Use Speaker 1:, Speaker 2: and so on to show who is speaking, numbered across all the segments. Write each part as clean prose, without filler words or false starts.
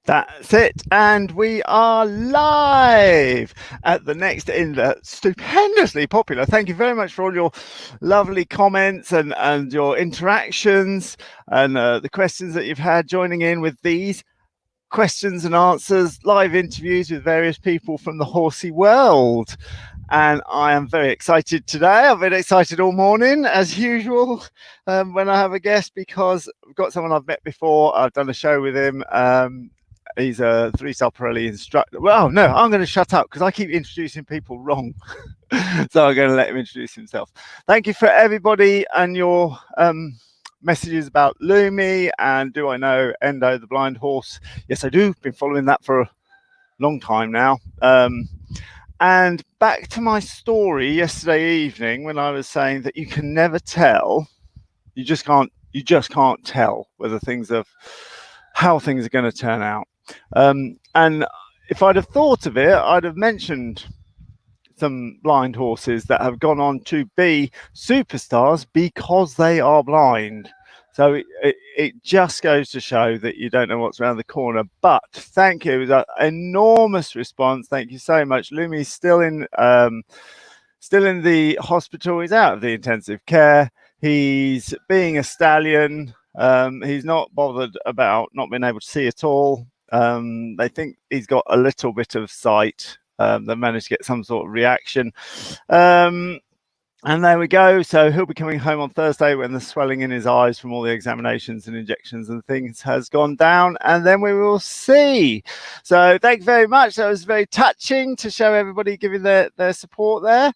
Speaker 1: That's it, and we are live at the next in the stupendously popular. Thank you very much for all your lovely comments and your interactions and the questions that you've had joining in with these questions and answers, live interviews with various people from the horsey world. And I am very excited today. I've been excited all morning, as usual, when I have a guest, because I've got someone I've met before. I've done a show with him. He's a 3-star Parelli instructor. Well, no, I'm going to shut up because I keep introducing people wrong. So I'm going to let him introduce himself. Thank you for everybody and your messages about Lumi and do I know Endo the blind horse. Yes, I do. Been following that for a long time now. And back to my story yesterday evening when I was saying that you can never tell. You just can't tell whether how things are going to turn out. And if I'd have thought of it, I'd have mentioned some blind horses that have gone on to be superstars because they are blind. So it just goes to show that you don't know what's around the corner. But thank you. It was an enormous response. Thank you so much. Lumi's still in the hospital. He's out of the intensive care. He's being a stallion. He's not bothered about not being able to see at all. They think he's got a little bit of sight. They managed to get some sort of reaction. And there we go. So he'll be coming home on Thursday when the swelling in his eyes from all the examinations and injections and things has gone down. And then we will see. So thank you very much. That was very touching to show everybody giving their support there.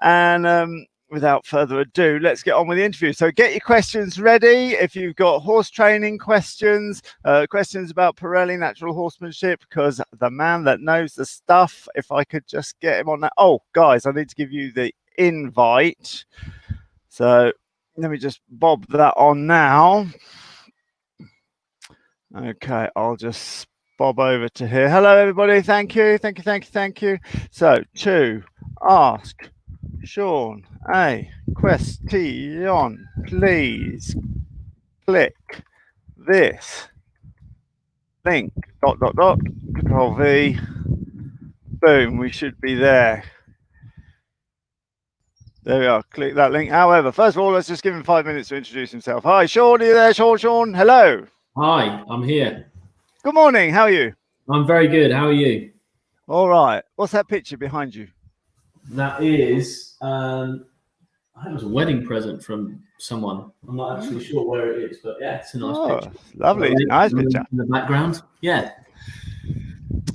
Speaker 1: And without further ado, let's get on with the interview. So get your questions ready. If you've got horse training questions, questions about Parelli natural horsemanship, because the man that knows the stuff, if I could just get him on that. Oh, guys, I need to give you the invite. So let me just bob that on now. Okay, I'll just bob over to here. Hello, everybody. Thank you. So to ask Sean a question, please click this link, ... Control V, boom, we should be there. There we are, click that link. However, first of all, let's just give him 5 minutes to introduce himself. Hi, Sean, are you there? Sean, hello.
Speaker 2: Hi, I'm here.
Speaker 1: Good morning, how are you?
Speaker 2: I'm very good, how are you?
Speaker 1: All right, what's that picture behind you?
Speaker 2: That is, I think it was a wedding present from someone. I'm not actually sure where it is, but yeah, it's a nice picture.
Speaker 1: Lovely, nice picture.
Speaker 2: In the background, yeah.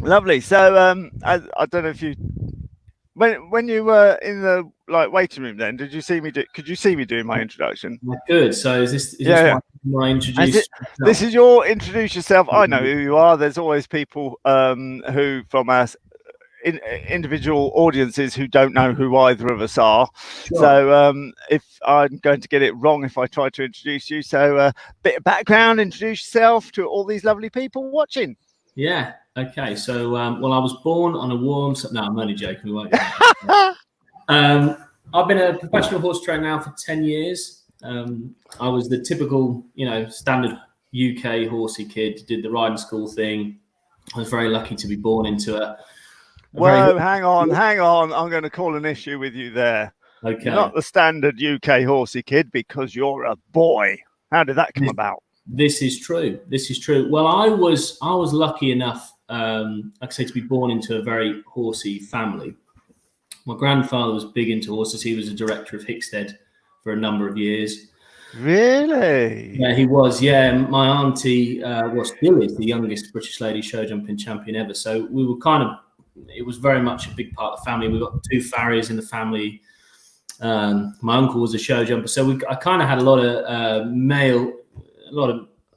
Speaker 1: Lovely. So I don't know if you, when you were in the waiting room, then could you see me doing my introduction?
Speaker 2: Good. So is this my introduction?
Speaker 1: This is your introduce yourself. I know who you are. There's always people who from us. Individual audiences who don't know who either of us are. Sure. So if I'm going to get it wrong if I try to introduce you, so bit of background, introduce yourself to all these lovely people watching.
Speaker 2: Yeah, okay. So well, I was born on a warm... No, I'm only joking. We won't I've been a professional horse trainer now for 10 years. I was the typical, standard UK horsey kid, did the riding school thing. I was very lucky to be born into a...
Speaker 1: Whoa, hang on. I'm going to call an issue with you there.
Speaker 2: Okay.
Speaker 1: You're not the standard UK horsey kid because you're a boy. How did that come about?
Speaker 2: This is true. Well, I was lucky enough, like I say, to be born into a very horsey family. My grandfather was big into horses. He was a director of Hickstead for a number of years.
Speaker 1: Really?
Speaker 2: Yeah, he was. Yeah, my auntie still is the youngest British lady show jumping champion ever. So we were it was very much a big part of the family. We've got 2 farriers in the family. My uncle was a show jumper. So I kind of had a lot of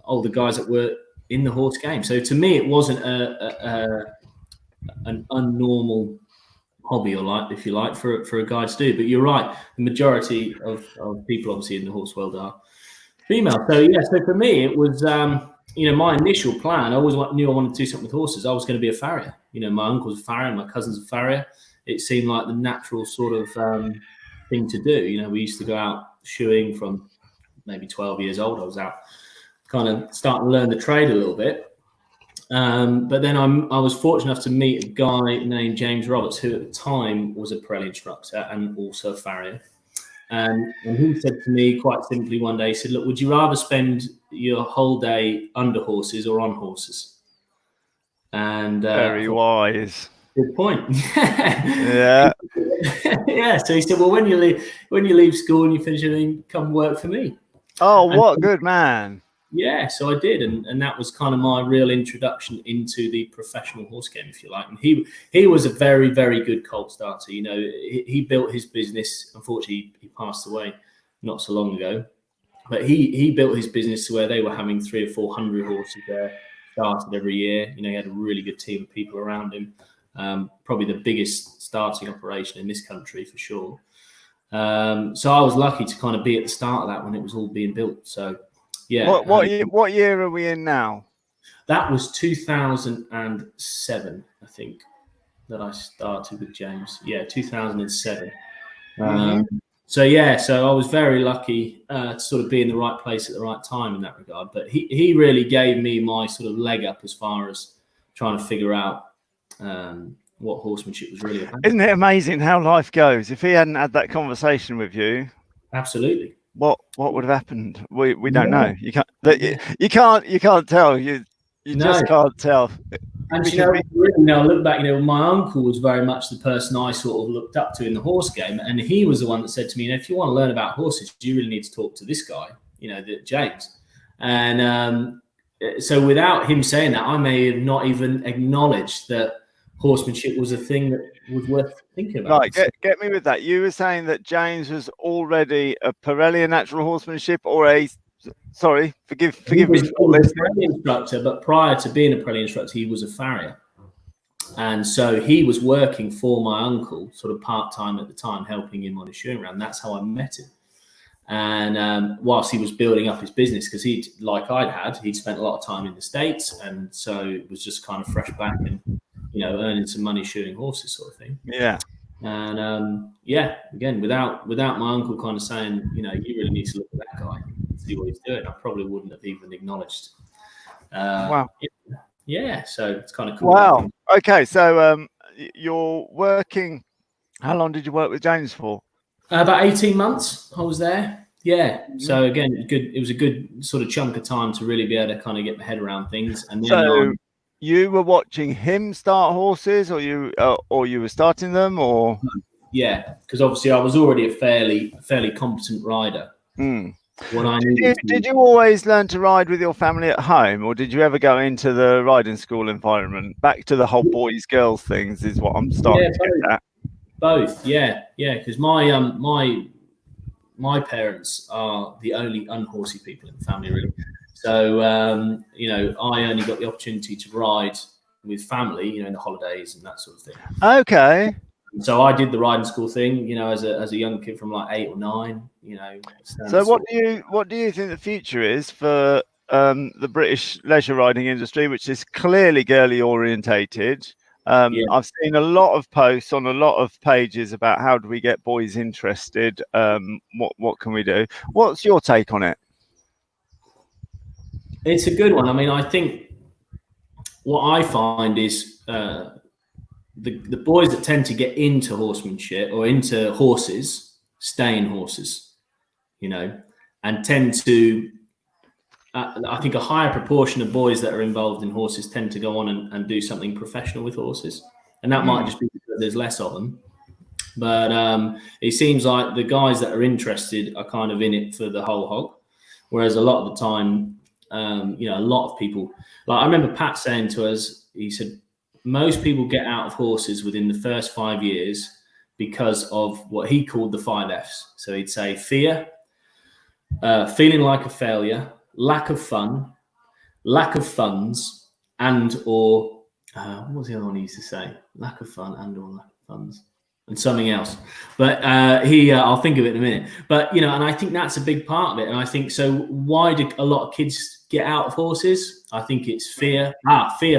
Speaker 2: older guys that were in the horse game. So to me, it wasn't an unnormal hobby, if you like, for a guy to do. But you're right. The majority of people obviously in the horse world are female. So yeah, so for me, it was, my initial plan, I always knew I wanted to do something with horses. I was going to be a farrier. My uncle's a farrier, my cousin's a farrier. It seemed like the natural sort of thing to do. We used to go out shoeing from maybe 12 years old. I was out kind of starting to learn the trade a little bit. But then I was fortunate enough to meet a guy named James Roberts, who at the time was a Parelli instructor and also a farrier. And he said to me quite simply one day, he said, look, would you rather spend your whole day under horses or on horses? And
Speaker 1: Very wise.
Speaker 2: good point.
Speaker 1: Yeah.
Speaker 2: Yeah. So he said, well, when you leave school and you finish everything, come work for me.
Speaker 1: Oh, what a good man.
Speaker 2: Yeah, so I did, and that was kind of my real introduction into the professional horse game, if you like. And he was a very, very good colt starter. You know, he built his business. Unfortunately, he passed away not so long ago, but he built his business to where they were having 300 or 400 horses there, started every year. You know, he had a really good team of people around him. Probably the biggest starting operation in this country for sure. So I was lucky to kind of be at the start of that when it was all being built. So. Yeah.
Speaker 1: What year are we in now?
Speaker 2: That was 2007, I think, that I started with James. Yeah, 2007. So I was very lucky to sort of be in the right place at the right time in that regard. But he really gave me my sort of leg up as far as trying to figure out what horsemanship was really about.
Speaker 1: Isn't it amazing how life goes? If he hadn't had that conversation with you,
Speaker 2: absolutely.
Speaker 1: What would have happened? We don't know. You can't tell. You just can't tell.
Speaker 2: And I look back. My uncle was very much the person I sort of looked up to in the horse game, and he was the one that said to me, "If you want to learn about horses, you really need to talk to this guy, James." And so, without him saying that, I may have not even acknowledged that horsemanship was a thing that was worth thinking about.
Speaker 1: Right, get me with that. You were saying that James was already a Parelli natural horsemanship, or forgive me.
Speaker 2: He was a Parelli instructor, but prior to being a Parelli instructor, he was a farrier. And so he was working for my uncle, sort of part-time at the time, helping him on his shoeing round. That's how I met him. And whilst he was building up his business, because he'd spent a lot of time in the States, and so it was just kind of fresh back and earning some money shooting horses, sort of thing.
Speaker 1: Yeah.
Speaker 2: And again, without my uncle kind of saying, you really need to look at that guy and see what he's doing, I probably wouldn't have even acknowledged.
Speaker 1: Wow.
Speaker 2: Yeah. So it's kind of cool.
Speaker 1: Wow. Okay. So you're working. How long did you work with James for?
Speaker 2: About 18 months. I was there. Yeah. So again, it was a good sort of chunk of time to really be able to kind of get my head around things. And then
Speaker 1: you were watching him start horses, or you were starting them, or?
Speaker 2: Yeah, because obviously I was already a fairly competent rider.
Speaker 1: Did you always learn to ride with your family at home, or did you ever go into the riding school environment? Back to the whole boys girls things is what I'm starting to get at.
Speaker 2: Both, yeah, because my parents are the only unhorsey people in the family, really. So, I only got the opportunity to ride with family, in the holidays and that sort of thing.
Speaker 1: Okay.
Speaker 2: So I did the riding school thing, as a young kid from like 8 or 9,
Speaker 1: So what do you think the future is for the British leisure riding industry, which is clearly girly orientated? I've seen a lot of posts on a lot of pages about how do we get boys interested? What can we do? What's your take on it?
Speaker 2: It's a good one. I mean, I think what I find is the boys that tend to get into horsemanship or into horses stay in horses, and tend to, I think a higher proportion of boys that are involved in horses tend to go on and do something professional with horses. And that might just be because there's less of them. But it seems like the guys that are interested are kind of in it for the whole hog. Whereas a lot of the time, a lot of people, like I remember Pat saying to us, he said, most people get out of horses within the first 5 years because of what he called the 5 Fs. So he'd say fear, feeling like a failure, lack of fun, lack of funds, and or what was the other one he used to say? Lack of fun and or lack of funds. And something else, but I'll think of it in a minute. But and I think that's a big part of it. And I think so. Why do a lot of kids get out of horses? I think it's fear,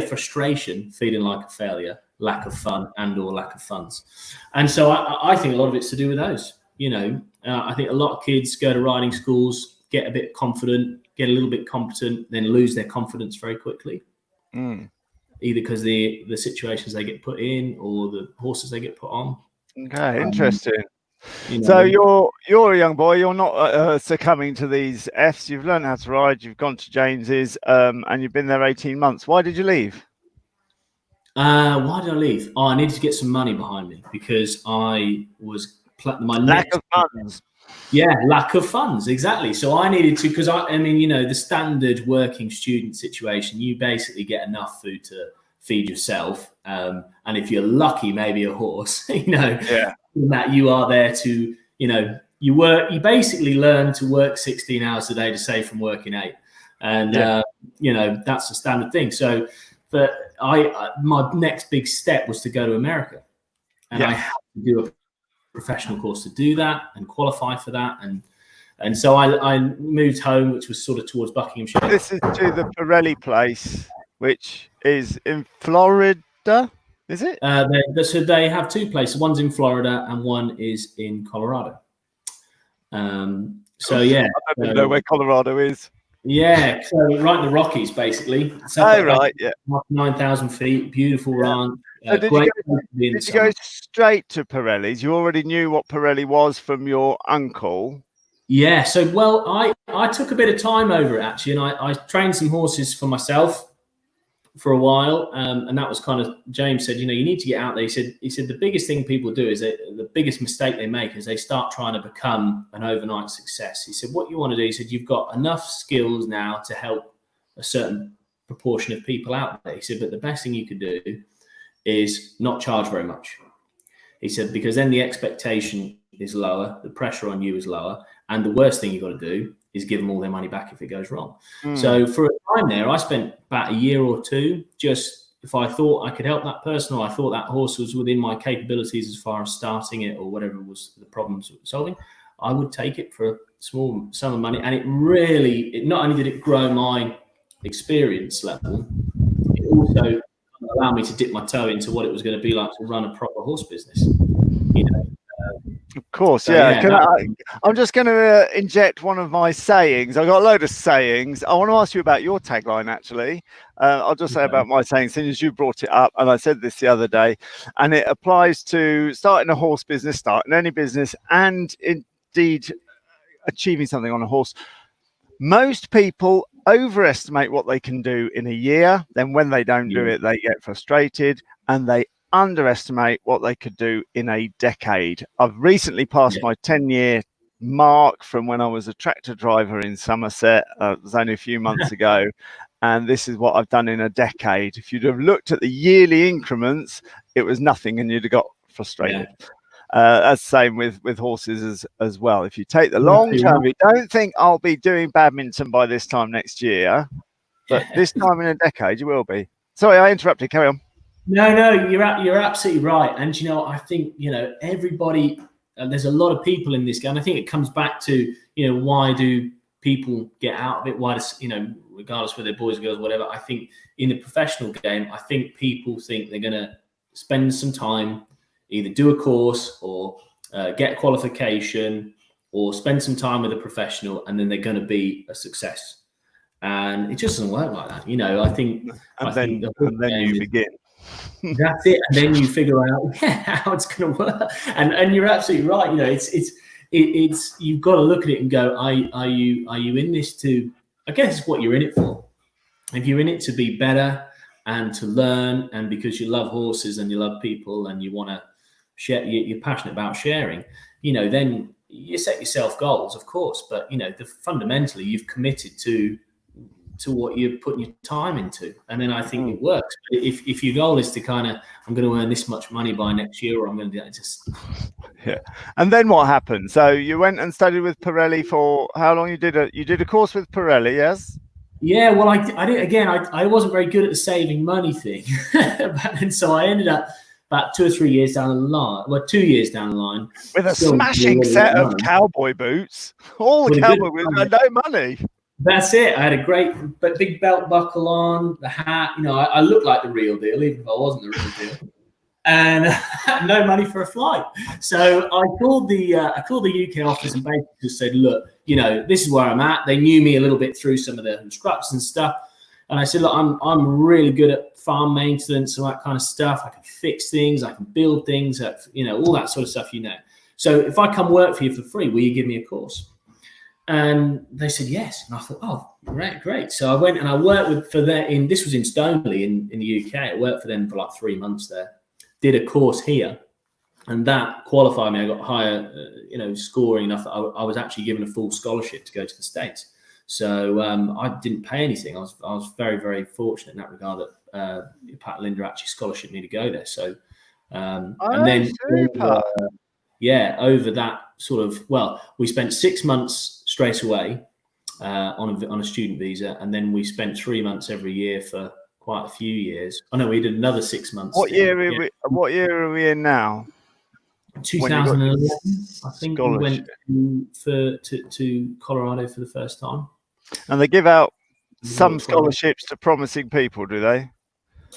Speaker 2: frustration, feeling like a failure, lack of fun, and or lack of funds. And so I think a lot of it's to do with those. I think a lot of kids go to riding schools, get a bit confident, get a little bit competent, then lose their confidence very quickly. either because the situations they get put in or the horses they get put on.
Speaker 1: Okay, interesting.
Speaker 2: You know,
Speaker 1: So you're a young boy. You're not succumbing to these Fs. You've learned how to ride. You've gone to James's, and you've been there 18 months. Why did you leave?
Speaker 2: Why did I leave? Oh, I needed to get some money behind me because I was my
Speaker 1: Lack
Speaker 2: next
Speaker 1: of funds.
Speaker 2: Yeah, lack of funds, exactly. So I needed to, because I mean, you know, the standard working student situation, you basically get enough food to feed yourself, and if you're lucky, maybe a horse. You know,
Speaker 1: Yeah.
Speaker 2: that you are there to, you know, you basically learn to work 16 hours a day to save from working 8, and you know, that's the standard thing. So, but my next big step was to go to America, and I had to do a professional course to do that and qualify for that, and so I moved home, which was sort of towards Buckinghamshire.
Speaker 1: This is to the Parelli place, which is in Florida, is it?
Speaker 2: So they have 2 places. One's in Florida and one is in Colorado. So yeah,
Speaker 1: I don't know where Colorado is.
Speaker 2: Yeah, so right in the Rockies, basically.
Speaker 1: Oh, right, yeah.
Speaker 2: 9,000 feet, beautiful ranch.
Speaker 1: So did you go straight to Parelli's? You already knew what Parelli was from your uncle.
Speaker 2: Yeah, so well, I took a bit of time over it actually, and I trained some horses for myself for a while, and that was kind of, James said, you know, you need to get out there. He said the biggest thing people do is the biggest mistake they make is they start trying to become an overnight success. He said what you want to do, he said, you've got enough skills now to help a certain proportion of people out there. He said, but the best thing you could do is not charge very much. He said, because then the expectation is lower, the pressure on you is lower, and the worst thing you've got to do is give them all their money back if it goes wrong. So for a time there, I spent about a year or 2 just, if I thought I could help that person, or I thought that horse was within my capabilities as far as starting it or whatever was the problems solving, I would take it for a small sum of money. And it not only did it grow my experience level, it also allowed me to dip my toe into what it was going to be like to run a proper horse business. You know,
Speaker 1: of course,
Speaker 2: so
Speaker 1: yeah. I'm just going to inject one of my sayings. I've got a load of sayings. I want to ask you about your tagline, actually. I'll just say about my saying, since as you brought it up, and I said this the other day, and it applies to starting a horse business, starting any business, and indeed achieving something on a horse. Most people overestimate what they can do in a year. Then when they don't do it, they get frustrated, and they underestimate what they could do in a decade. I've recently passed my 10-year mark from when I was a tractor driver in Somerset. It was only a few months ago. And this is what I've done in a decade. If you'd have looked at the yearly increments, it was nothing and you'd have got frustrated. That's the same with horses as well. If you take the long term, you don't think I'll be doing badminton by this time next year, but this time in a decade, you will be. Sorry, I interrupted. Carry on.
Speaker 2: No, you're absolutely right. And, you know, I think, you know, everybody, there's a lot of people in this game. I think it comes back to, you know, why do people get out of it? Why does, you know, regardless whether they're boys or girls, whatever, I think in the professional game, I think people think they're going to spend some time, either do a course or get a qualification or spend some time with a professional, and then they're going to be a success. And it just doesn't work like that. You know, I think
Speaker 1: then you begin.
Speaker 2: That's it, and then you figure out how it's going to work. And you're absolutely right. You know, it's you've got to look at it and go, are you in this to? I guess it's what you're in it for. If you're in it to be better and to learn, and because you love horses and you love people and you want to share, you're passionate about sharing. You know, then you set yourself goals, of course, but you know, fundamentally you've committed to what you're putting your time into, and then I think it works. But if your goal is to kind of, I'm going to earn this much money by next year, or I'm going to do that, just
Speaker 1: And then what happened? So you went and studied with Parelli for how long? You did a course with Parelli, yes?
Speaker 2: Yeah, well, I did again. I wasn't very good at the saving money thing, and so I ended up about 2 or 3 years down the line. Well, 2 years down the line,
Speaker 1: with a smashing set of cowboy boots. All the cowboy boots had no money.
Speaker 2: That's it. I had a great big belt buckle on, the hat. You know, I looked like the real deal, even if I wasn't the real deal. And no money for a flight. So I called the UK office and basically just said, look, you know, this is where I'm at. They knew me a little bit through some of the instructors and stuff. And I said, look, I'm really good at farm maintenance and that kind of stuff. I can fix things, I can build things, all that sort of stuff, So if I come work for you for free, will you give me a course? And they said yes. And I thought, oh, great. So I went and I worked for them this was in Stoneleigh in the UK. I worked for them for like 3 months there, did a course here. And that qualified me. I got higher, scoring enough that I was actually given a full scholarship to go to the States. So I didn't pay anything. I was very, very fortunate in that regard that Pat and Linda actually scholarship me to go there. So and then
Speaker 1: super.
Speaker 2: over that sort of, we spent 6 months straight away on a student visa, and then we spent 3 months every year for quite a few years. Oh no, we did another 6 months.
Speaker 1: What year are we in now?
Speaker 2: 2011, I think we went to Colorado for the first time.
Speaker 1: And they give out some scholarships to promising people, do they?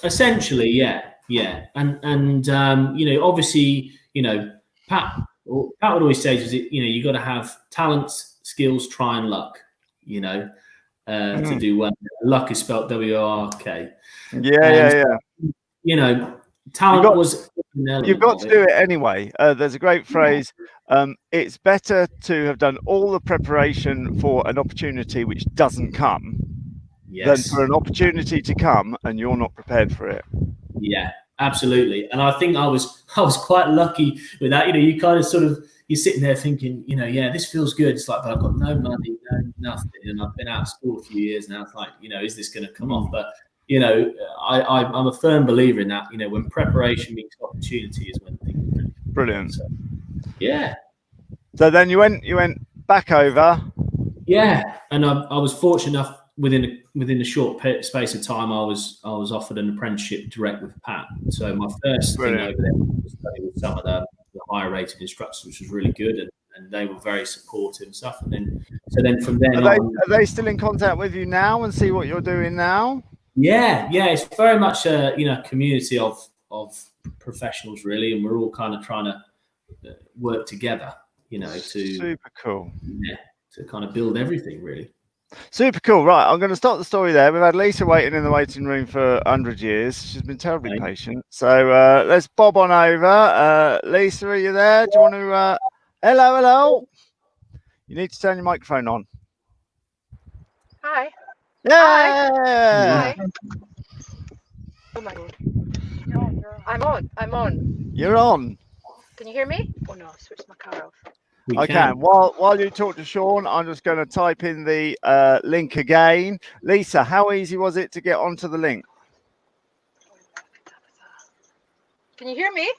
Speaker 2: Essentially, yeah. And obviously, Pat would always say, you got to have talent, skills, try, and luck. To do well. Luck is spelled W-O-R-K.
Speaker 1: Yeah.
Speaker 2: Talent
Speaker 1: you've got to do it anyway. There's a great phrase. It's better to have done all the preparation for an opportunity which doesn't come than for an opportunity to come and you're not prepared for it.
Speaker 2: Yeah, absolutely. And I think I was quite lucky with that. You kind of sort of, you're sitting there thinking, this feels good. It's like, but I've got no money, no nothing, and I've been out of school a few years now. It's like, is this going to come off? But I'm a firm believer in that. When preparation meets opportunity is when things are
Speaker 1: brilliant.
Speaker 2: So, yeah.
Speaker 1: So then you went back over.
Speaker 2: Yeah, and I was fortunate enough within a short space of time. I was offered an apprenticeship direct with Pat. So my first thing over there was studying with some of the higher rated instructors, which was really good, and they were very supportive and stuff. And then from then
Speaker 1: are they still in contact with you now and see what you're doing now?
Speaker 2: Yeah, it's very much a community of professionals really, and we're all kind of trying to work together, to
Speaker 1: super cool.
Speaker 2: Yeah, to kind of build everything really.
Speaker 1: Super cool. Right, I'm going to start the story there. We've had Lisa waiting in the waiting room for 100 years. She's been terribly patient. So let's bob on over. Lisa, are you there? Do you want to? Hello. You need to turn your microphone on.
Speaker 3: Hi.
Speaker 1: Yeah.
Speaker 3: Hi. Oh my God. I'm on.
Speaker 1: You're on.
Speaker 3: Can you hear me? Oh no, I switched my car off.
Speaker 1: I can. While you talk to Sean, I'm just going to type in the link again. Lisa, how easy was it to get onto the link?
Speaker 3: Can you hear me?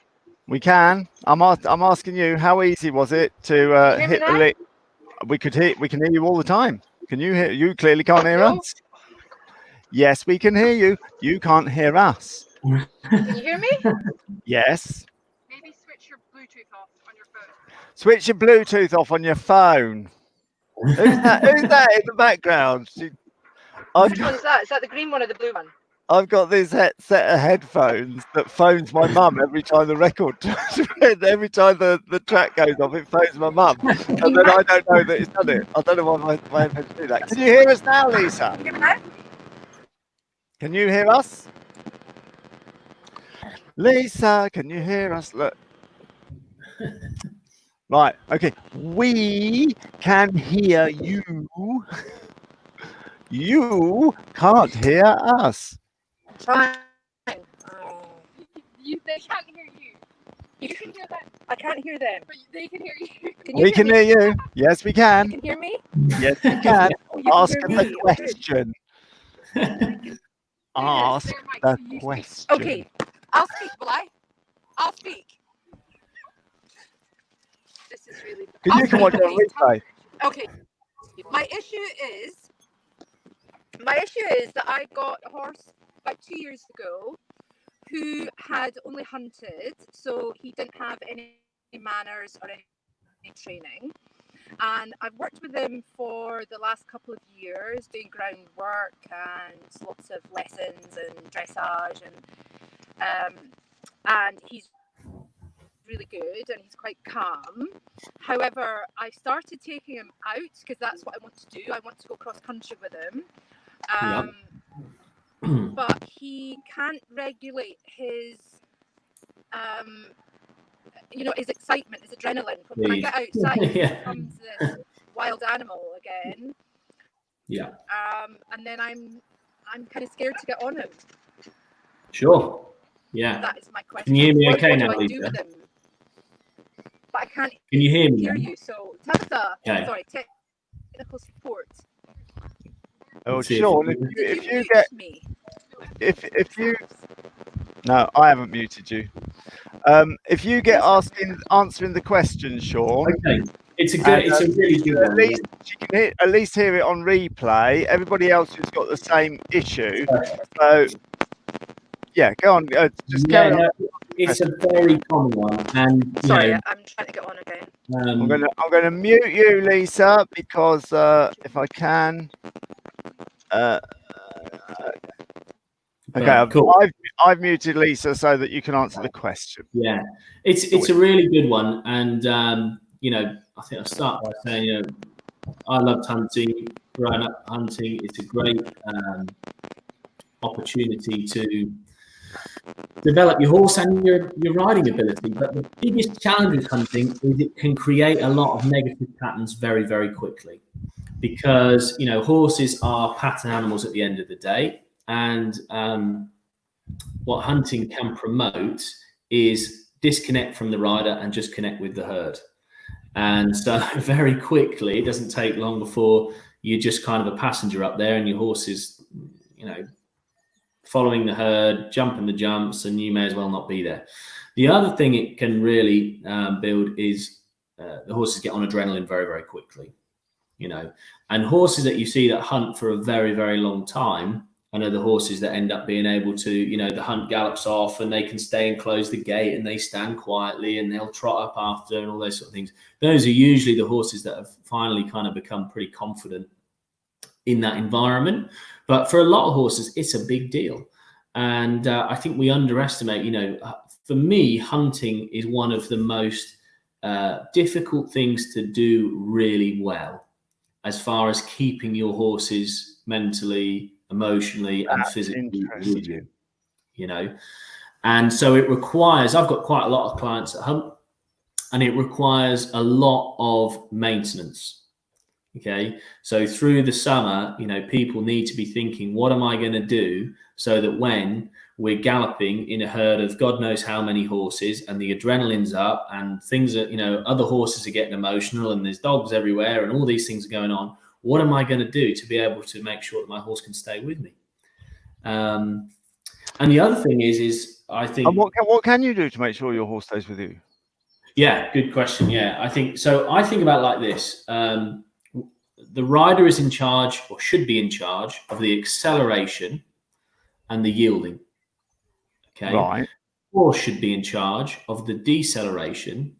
Speaker 1: We can. I'm asking you, how easy was it to hit the link? We can hear you all the time. Can you hear? You clearly can't hear us. Yes, we can hear you. You can't hear us.
Speaker 3: Can you hear me?
Speaker 1: Yes.
Speaker 3: Maybe switch your Bluetooth off on your phone.
Speaker 1: Switch your Bluetooth off on your phone. Who's that in the background?
Speaker 3: Which one's that? Is that the green one or the blue one?
Speaker 1: I've got this set of headphones that phones my mum every time the record, every time the track goes off, it phones my mum. And then I don't know that it's done it. I don't know why my headphones do that. Can you hear us now, Lisa?
Speaker 3: Can you hear me now?
Speaker 1: Can you hear us? Lisa, can you hear us? Look. Right, okay. We can hear you. You can't hear us.
Speaker 3: Trying.
Speaker 4: They can't hear you. You can hear them.
Speaker 3: I can't hear them.
Speaker 4: But they can hear you.
Speaker 1: We can hear you. Yes, we can.
Speaker 3: You can hear me?
Speaker 1: Yes, we can. Ask
Speaker 3: hear
Speaker 1: the
Speaker 3: me.
Speaker 1: question. Ask the question.
Speaker 4: Okay, I'll speak, will I? I'll speak. This is really...
Speaker 1: Can you come on your replay?
Speaker 4: Okay. My issue is that I got a horse about 2 years ago who had only hunted, so he didn't have any manners or any training. And I've worked with him for the last couple of years, doing groundwork and lots of lessons and dressage, and he's really good and he's quite calm. However, I started taking him out because that's what I want to do. I want to go cross country with him. but he can't regulate his his excitement, his adrenaline. When I get outside,
Speaker 2: Yeah.
Speaker 4: he becomes this wild animal again.
Speaker 2: Yeah.
Speaker 4: And then I'm kind of scared to get on him.
Speaker 2: Sure. Yeah.
Speaker 4: That is my question.
Speaker 2: Can you hear me
Speaker 4: What
Speaker 2: okay
Speaker 4: do
Speaker 2: now,
Speaker 4: I do
Speaker 2: Lisa?
Speaker 4: with him? But I can't
Speaker 2: Can you hear me
Speaker 4: hear
Speaker 2: now?
Speaker 4: you. So Tabitha,
Speaker 2: Okay.
Speaker 4: sorry, technical support.
Speaker 1: Oh,
Speaker 2: Let's see
Speaker 1: Sean,
Speaker 2: if-
Speaker 1: if you
Speaker 4: mute
Speaker 1: get
Speaker 4: me?
Speaker 1: if you no, I haven't muted you. If you get answering the question, Sean,
Speaker 2: Okay. It's a really good
Speaker 1: at
Speaker 2: one.
Speaker 1: least you can at least hear it on replay. Everybody else who's got the same issue. So yeah, go on. Just carry on.
Speaker 2: No, it's a very common one, and
Speaker 4: Sorry, I'm trying to get on again.
Speaker 1: I'm gonna mute you, Lisa, because if I can. Okay,
Speaker 2: cool.
Speaker 1: I've muted Lisa so that you can answer the question.
Speaker 2: Yeah, it's a really good one, and I think I'll start by saying, I loved hunting, growing up hunting. It's a great opportunity to develop your horse and your riding ability. But the biggest challenge with hunting is it can create a lot of negative patterns very, very quickly, because horses are pattern animals at the end of the day, and what hunting can promote is disconnect from the rider and just connect with the herd. And so very quickly, it doesn't take long before you're just kind of a passenger up there, and your horse is, following the herd, jumping the jumps, and you may as well not be there. The other thing it can really build is the horses get on adrenaline very, very quickly, and horses that you see that hunt for a very, very long time, and are the horses that end up being able to, the hunt gallops off and they can stay and close the gate and they stand quietly and they'll trot up after and all those sort of things. Those are usually the horses that have finally kind of become pretty confident in that environment. But for a lot of horses, it's a big deal. And I think we underestimate, for me, hunting is one of the most difficult things to do really well, as far as keeping your horses mentally, emotionally, and physically with you, and so it requires, I've got quite a lot of clients that hunt, and it requires a lot of maintenance. Okay, so through the summer, people need to be thinking, what am I going to do so that when we're galloping in a herd of God knows how many horses, and the adrenaline's up and things are, other horses are getting emotional and there's dogs everywhere and all these things are going on, what am I going to do to be able to make sure that my horse can stay with me? And the other thing is I think...
Speaker 1: And what can you do to make sure your horse stays with you?
Speaker 2: Yeah, good question. Yeah, I think about it like this. The rider is in charge, or should be in charge, of the acceleration and the yielding. Okay.
Speaker 1: Right.
Speaker 2: Horse should be in charge of the deceleration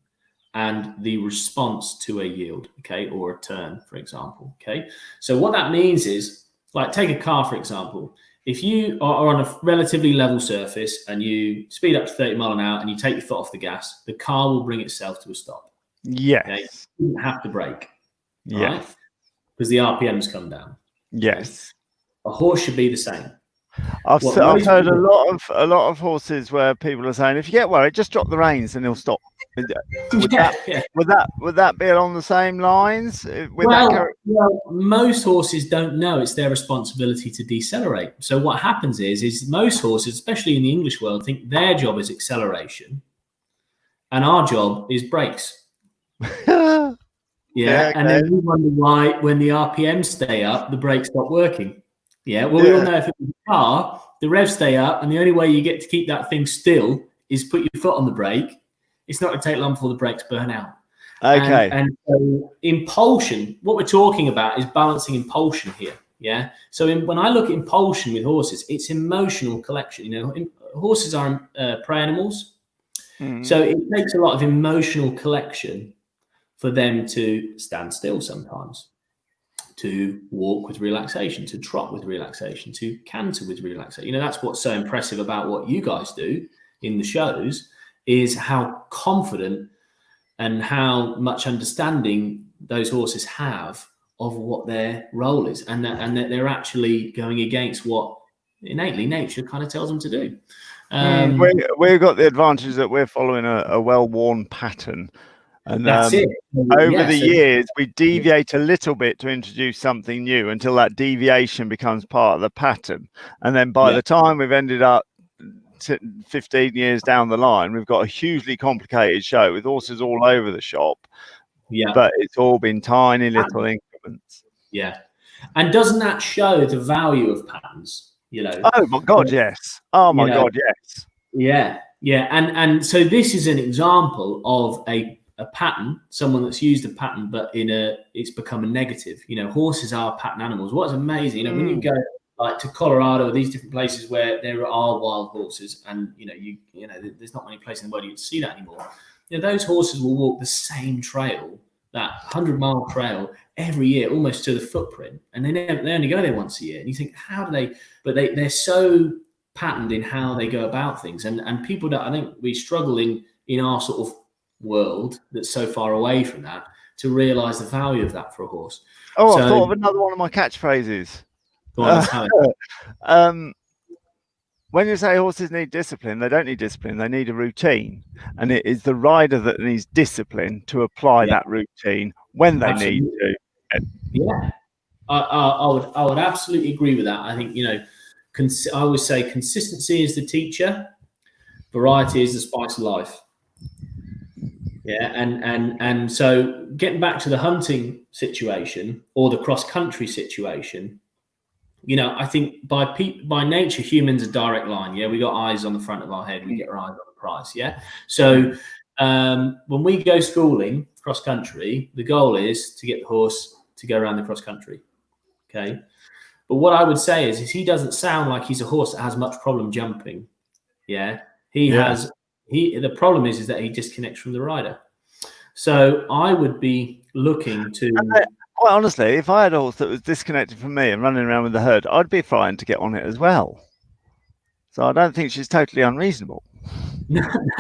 Speaker 2: and the response to a yield, okay, or a turn, for example. Okay. So what that means is, like, take a car, for example. If you are on a relatively level surface and you speed up to 30 miles an hour and you take your foot off the gas, the car will bring itself to a stop.
Speaker 1: Yes.
Speaker 2: Okay? You don't have to brake.
Speaker 1: Yes.
Speaker 2: Right? Because the RPMs come down.
Speaker 1: Yes.
Speaker 2: A horse should be the same.
Speaker 1: I've heard a lot of horses where people are saying, if you get worried, just drop the reins and he'll stop. Would that be along the same lines?
Speaker 2: Well, most horses don't know it's their responsibility to decelerate. So what happens is most horses, especially in the English world, think their job is acceleration and our job is brakes. Yeah, okay. And then we wonder why, when the RPMs stay up, the brakes stop working. Yeah, well, we all know if it's a car, the revs stay up, and the only way you get to keep that thing still is put your foot on the brake. It's not going to take long before the brakes burn out.
Speaker 1: Okay.
Speaker 2: And so impulsion, what we're talking about is balancing impulsion here. Yeah. So when I look at impulsion with horses, it's emotional collection. Horses are prey animals. Mm. So it takes a lot of emotional collection for them to stand still sometimes, to walk with relaxation, to trot with relaxation, to canter with relaxation. That's what's so impressive about what you guys do in the shows, is how confident and how much understanding those horses have of what their role is, and that they're actually going against what innately nature kind of tells them to do.
Speaker 1: We've got the advantage that we're following a well-worn pattern. And
Speaker 2: that's it.
Speaker 1: Over the years, we deviate a little bit to introduce something new until that deviation becomes part of the pattern. And then by the time we've ended up 15 years down the line, we've got a hugely complicated show with horses all over the shop.
Speaker 2: Yeah.
Speaker 1: But it's all been tiny little increments.
Speaker 2: Yeah. And doesn't that show the value of patterns? You know?
Speaker 1: Oh my God, yes. Oh my God, yes.
Speaker 2: Yeah. Yeah. And so this is an example of a pattern, someone that's used a pattern, but it's become a negative. You know, horses are pattern animals. What's amazing, you know, when you go like to Colorado or these different places where there are wild horses, and you know, there's not many places in the world you can see that anymore. You know, those horses will walk the same trail, that 100-mile trail every year, almost to the footprint, and they only go there once a year. And you think, how do they? But they're so patterned in how they go about things, and people that I think we struggle in our sort of world that's so far away from that to realize the value of that for a horse.
Speaker 1: Oh, I thought of another one of my catchphrases. When you say horses need discipline, they don't need discipline, they need a routine, and it is the rider that needs discipline to apply that routine when they need to.
Speaker 2: Yeah, I would absolutely agree with that. I think, you know, I always say consistency is the teacher, variety is the spice of life. Yeah, and so getting back to the hunting situation or the cross-country situation, you know, I think by nature, humans are direct line. Yeah, we got eyes on the front of our head. We get our eyes on the prize. Yeah. So when we go schooling cross-country, the goal is to get the horse to go around the cross-country. Okay. But what I would say is he doesn't sound like he's a horse that has much problem jumping. Yeah. The problem is that he disconnects from the rider. So I would be looking to...
Speaker 1: Quite honestly, if I had a horse that was disconnected from me and running around with the herd, I'd be fine to get on it as well. So I don't think she's totally unreasonable.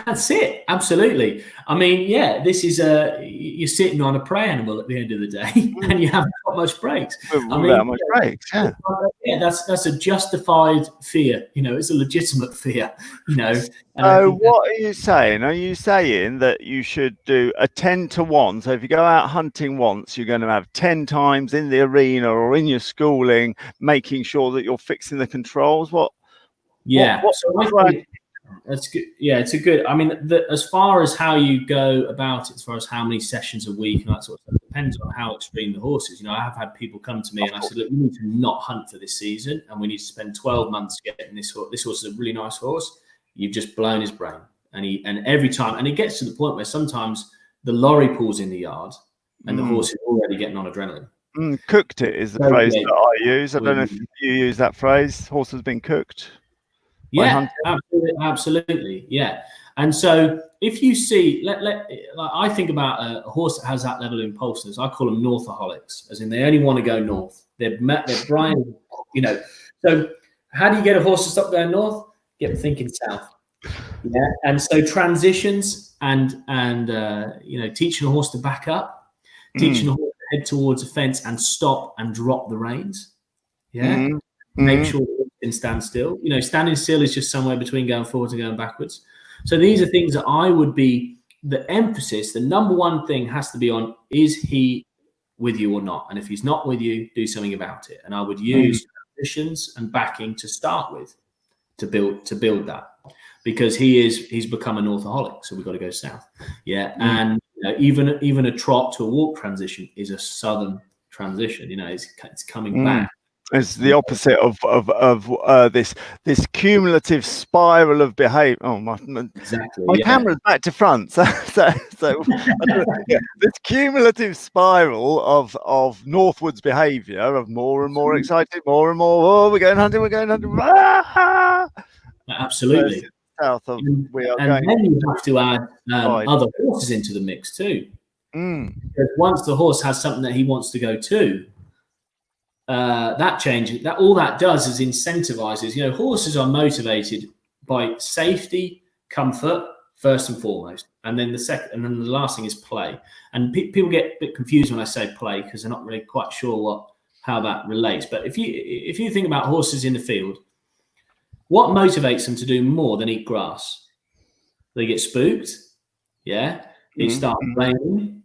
Speaker 2: That's it. Absolutely. I mean, yeah, this is you're sitting on a prey animal at the end of the day, and you haven't got much breaks.
Speaker 1: Much breaks, yeah.
Speaker 2: Yeah, that's a justified fear. You know, it's a legitimate fear. You know.
Speaker 1: So what are you saying? Are you saying that you should do a 10-to-1? So if you go out hunting once, you're going to have 10 times in the arena or in your schooling, making sure that you're fixing the controls?
Speaker 2: That's good. Yeah, it's a good. I mean, as far as how you go about it, as far as how many sessions a week and that sort of stuff, depends on how extreme the horse is. You know, I have had people come to me and I said, look, you need to not hunt for this season, and we need to spend 12 months getting this horse. This horse is a really nice horse. You've just blown his brain, and every time, and it gets to the point where sometimes the lorry pulls in the yard and the horse is already getting on adrenaline.
Speaker 1: Cooked it is the phrase that I use. I don't know if you use that phrase. Horse has been cooked.
Speaker 2: Yeah, absolutely. Yeah. And so if you see, I think about a horse that has that level of impulsiveness. I call them northaholics, as in they only want to go north. Their brain, you know. So how do you get a horse to stop going north? Get them thinking south. Yeah. And so transitions and you know, teaching a horse to back up, teaching a horse to head towards a fence and stop and drop the reins. Yeah. Make sure it can stand still. You know, standing still is just somewhere between going forwards and going backwards. So these are things that I would be, the emphasis, the number one thing has to be on, is he with you or not? And if he's not with you, do something about it. And I would use transitions and backing to start with to build that, because he's become a northaholic. So we've got to go south. Yeah. And you know, even a trot to a walk transition is a southern transition. You know, it's coming back.
Speaker 1: It's the opposite of this cumulative spiral of behavior. Oh my!
Speaker 2: Exactly.
Speaker 1: My camera's back to front. So this cumulative spiral of northwards behavior, of more and more excited, more and more. Oh, we're going hunting. Ah!
Speaker 2: Absolutely.
Speaker 1: South of we are
Speaker 2: and
Speaker 1: going.
Speaker 2: Then you have to add other horses into the mix too. Because once the horse has something that he wants to go to, that changes. That all that does is incentivizes. You know, horses are motivated by safety, comfort first and foremost, and then the last thing is play. And people get a bit confused when I say play, because they're not really quite sure how that relates. But if you think about horses in the field, What motivates them to do more than eat grass? They get spooked. Yeah. It starts raining.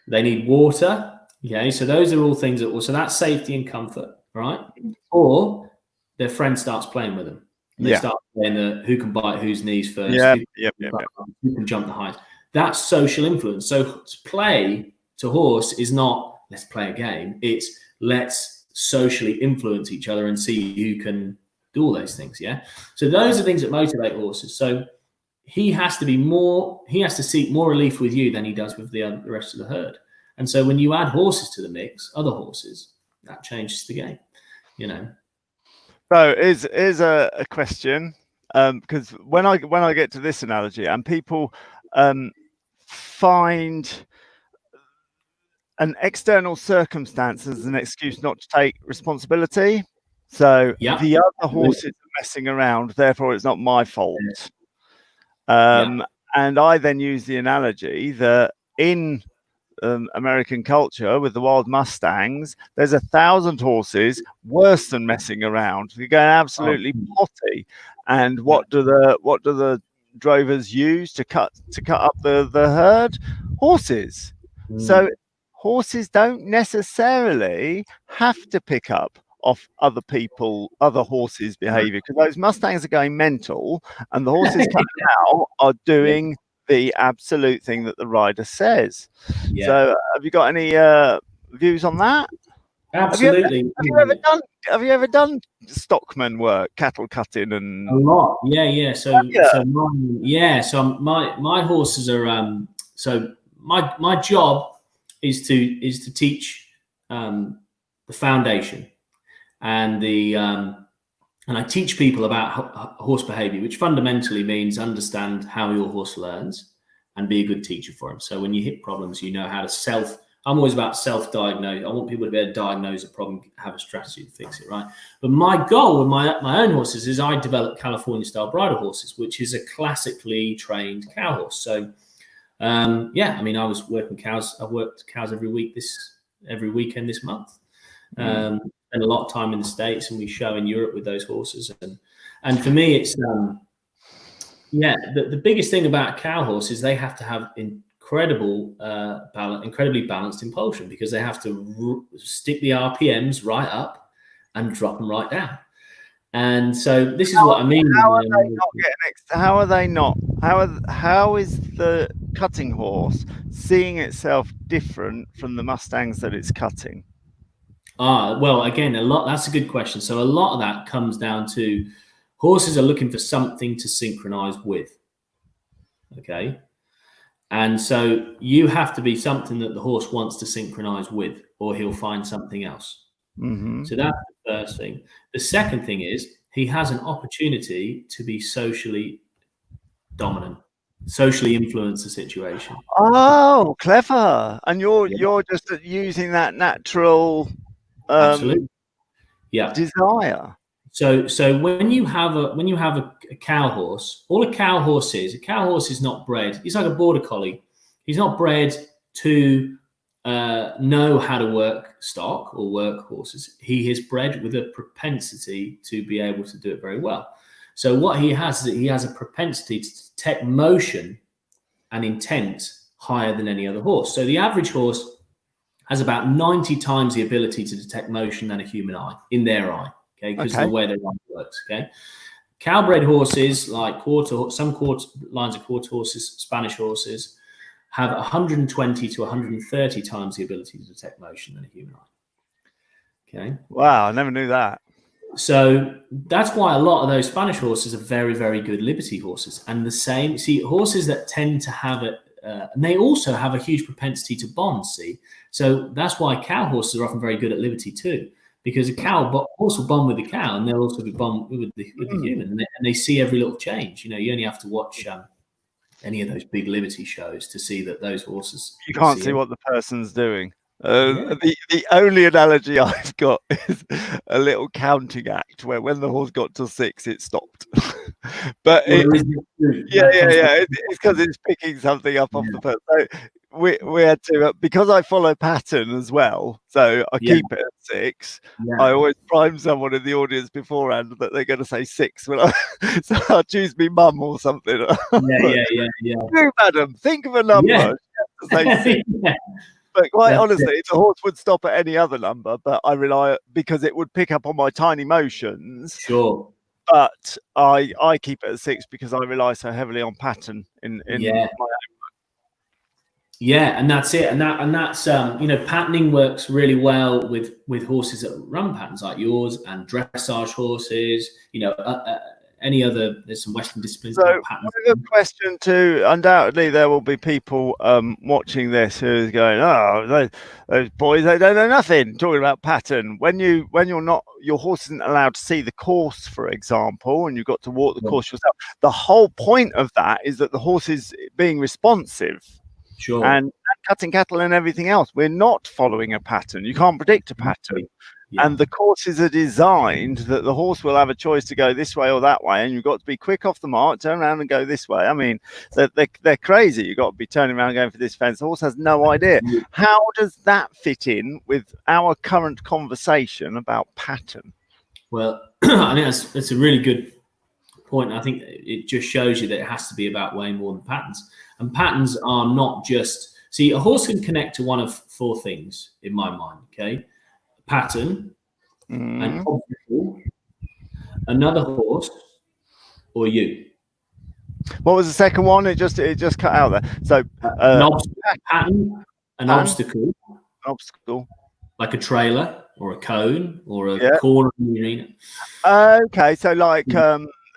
Speaker 2: They need water. Okay. So those are all things so that's safety and comfort, right? Or their friend starts playing with them. And they start playing who can bite whose knees first, who can jump the highest. That's social influence. So to play to horse is not let's play a game. It's let's socially influence each other and see who can do all those things. Yeah. So those are things that motivate horses. So he has to seek more relief with you than he does with the rest of the herd. And so when you add horses to the mix, other horses, that changes the game, you know.
Speaker 1: So is a question, because when I get to this analogy and people find an external circumstance as an excuse not to take responsibility. So the other horses are messing around, therefore it's not my fault. And I then use the analogy that in American culture with the wild Mustangs, there's 1,000 horses worse than messing around. You're going absolutely potty. And what do the drovers use to cut up the herd? Horses. So horses don't necessarily have to pick up off other horses' behavior, because those Mustangs are going mental and the horses coming out are doing the absolute thing that the rider says. So have you got any views on that?
Speaker 2: Absolutely.
Speaker 1: Have you ever done stockman work, cattle cutting and
Speaker 2: a lot? So my horses are so my job is to teach the foundation and and I teach people about horse behavior, which fundamentally means understand how your horse learns and be a good teacher for him. So when you hit problems, you know how to I'm always about self-diagnose. I want people to be able to diagnose a problem, have a strategy to fix it, right? But my goal with my own horses is I develop California-style bridle horses, which is a classically trained cow horse. So, I mean, I was working cows. I worked cows every weekend this month. Spend a lot of time in the States, and we show in Europe with those horses. And for me, it's the biggest thing about cow horses, they have to have incredibly balanced impulsion, because they have to stick the RPMs right up and drop them right down. And so this is what I mean.
Speaker 1: How is the cutting horse seeing itself different from the Mustangs that it's cutting?
Speaker 2: Well, again, that's a good question. So a lot of that comes down to horses are looking for something to synchronize with. Okay. And so you have to be something that the horse wants to synchronize with, or he'll find something else. So that's the first thing. The second thing is he has an opportunity to be socially dominant, socially influence the situation.
Speaker 1: Oh, clever. And you're just using that natural
Speaker 2: Absolutely.
Speaker 1: desire.
Speaker 2: So when you have a cow horse, all a cow horse is not bred. He's like a border collie. He's not bred to know how to work stock or work horses. He is bred with a propensity to be able to do it very well. So what he has is he has a propensity to detect motion and intent higher than any other horse. So the average horse has about 90 times the ability to detect motion than a human eye, in their eye. Okay, because of the way their eye works. Okay, cowbred horses, like some quarter lines of quarter horses, Spanish horses, have 120 to 130 times the ability to detect motion than a human eye. Okay. Wow,
Speaker 1: I never knew that.
Speaker 2: So that's why a lot of those Spanish horses are very, very good liberty horses. And the same, horses that tend to have it, and they also have a huge propensity to bond. So that's why cow horses are often very good at liberty too. Because a horse will bond with the cow, and they'll also be bond with the human, and they see every little change. You only have to watch any of those big liberty shows to see that those horses.
Speaker 1: You can't see what the person's doing. The only analogy I've got is a little counting act where when the horse got to 6, it stopped. But it's because it's picking something up off the person. So we had to because I follow pattern as well, so I keep it at 6. I always prime someone in the audience beforehand that they're going to say 6 when so I'll choose me mum or something.
Speaker 2: Yeah.
Speaker 1: No, madam, think of a number.
Speaker 2: Yeah.
Speaker 1: Say 6. But quite honestly, the horse would stop at any other number, but I rely because it would pick up on my tiny motions.
Speaker 2: Sure.
Speaker 1: But I keep it at 6 because I rely so heavily on pattern in my.
Speaker 2: Yeah, and that's it, and that's patterning works really well with horses that run patterns like yours and dressage horses. Any other, there's some Western disciplines.
Speaker 1: So, a question too. Undoubtedly, there will be people watching this who's going, "Oh, those boys, they don't know nothing." Talking about pattern. When you're not, your horse isn't allowed to see the course, for example, and you've got to walk the course yourself. The whole point of that is that the horse is being responsive.
Speaker 2: Sure.
Speaker 1: And cutting cattle and everything else, we're not following a pattern. You can't predict a pattern. Yeah. And the courses are designed that the horse will have a choice to go this way or that way, and you've got to be quick off the mark, turn around and go this way. I mean, they're crazy. You've got to be turning around and going for this fence. The horse has no idea. How does that fit in with our current conversation about pattern?
Speaker 2: Well, I think that's a really good point. I think it just shows you that it has to be about way more than patterns. And patterns are not just... See, a horse can connect to one of 4 things, in my mind, okay? Pattern, an obstacle, another horse, or you.
Speaker 1: What was the second one? It just cut out there. So
Speaker 2: pattern, an obstacle, like a trailer or a cone or a corner in the arena.
Speaker 1: Okay, so like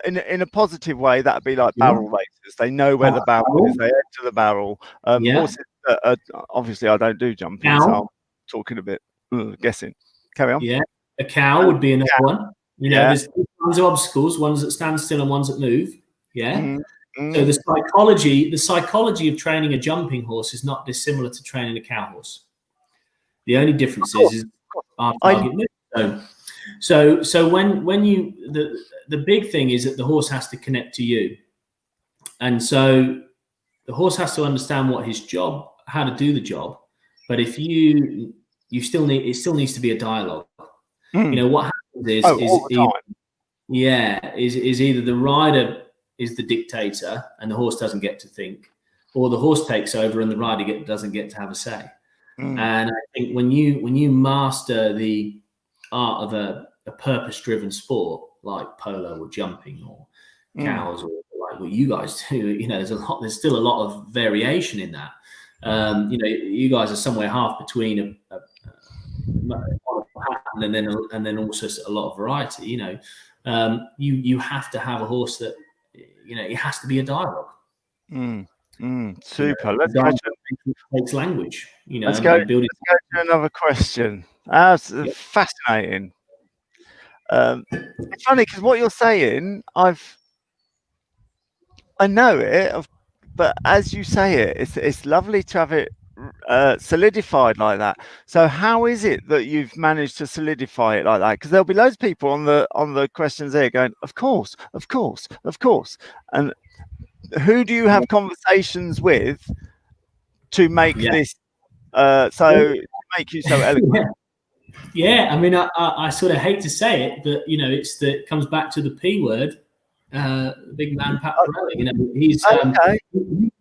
Speaker 1: in a positive way, that'd be like barrel races. They know where the barrel is. They enter the barrel. Horses, obviously, I don't do jumping, so I'm talking a bit guessing. Carry on.
Speaker 2: Yeah, a cow would be another one. There's 2 kinds of obstacles: ones that stand still and ones that move. Yeah. So the psychology of training a jumping horse is not dissimilar to training a cow horse. The only difference is our target move. So when you the big thing is that the horse has to connect to you, and so the horse has to understand what his job, how to do the job. But if you still needs to be a dialogue. What happens is either the rider is the dictator and the horse doesn't get to think, or the horse takes over and the rider doesn't get to have a say. And I think when you master the art of a purpose-driven sport like polo or jumping or cows or like what you guys do, there's still a lot of variation in that. You guys are somewhere half between a pattern and then also a lot of variety. You have to have a horse that it has to be a dialogue.
Speaker 1: Super. Let's go
Speaker 2: takes language.
Speaker 1: Let's go to another question. That's fascinating. It's funny because what you're saying, I know it, but as you say it, it's lovely to have it solidified like that. So how is it that you've managed to solidify it like that? Because there'll be loads of people on the questions here going, of course, and who do you have conversations with to make this make you so eloquent?
Speaker 2: Yeah, I mean, I sort of hate to say it, but it comes back to the P word, big man Pat Parelli. He's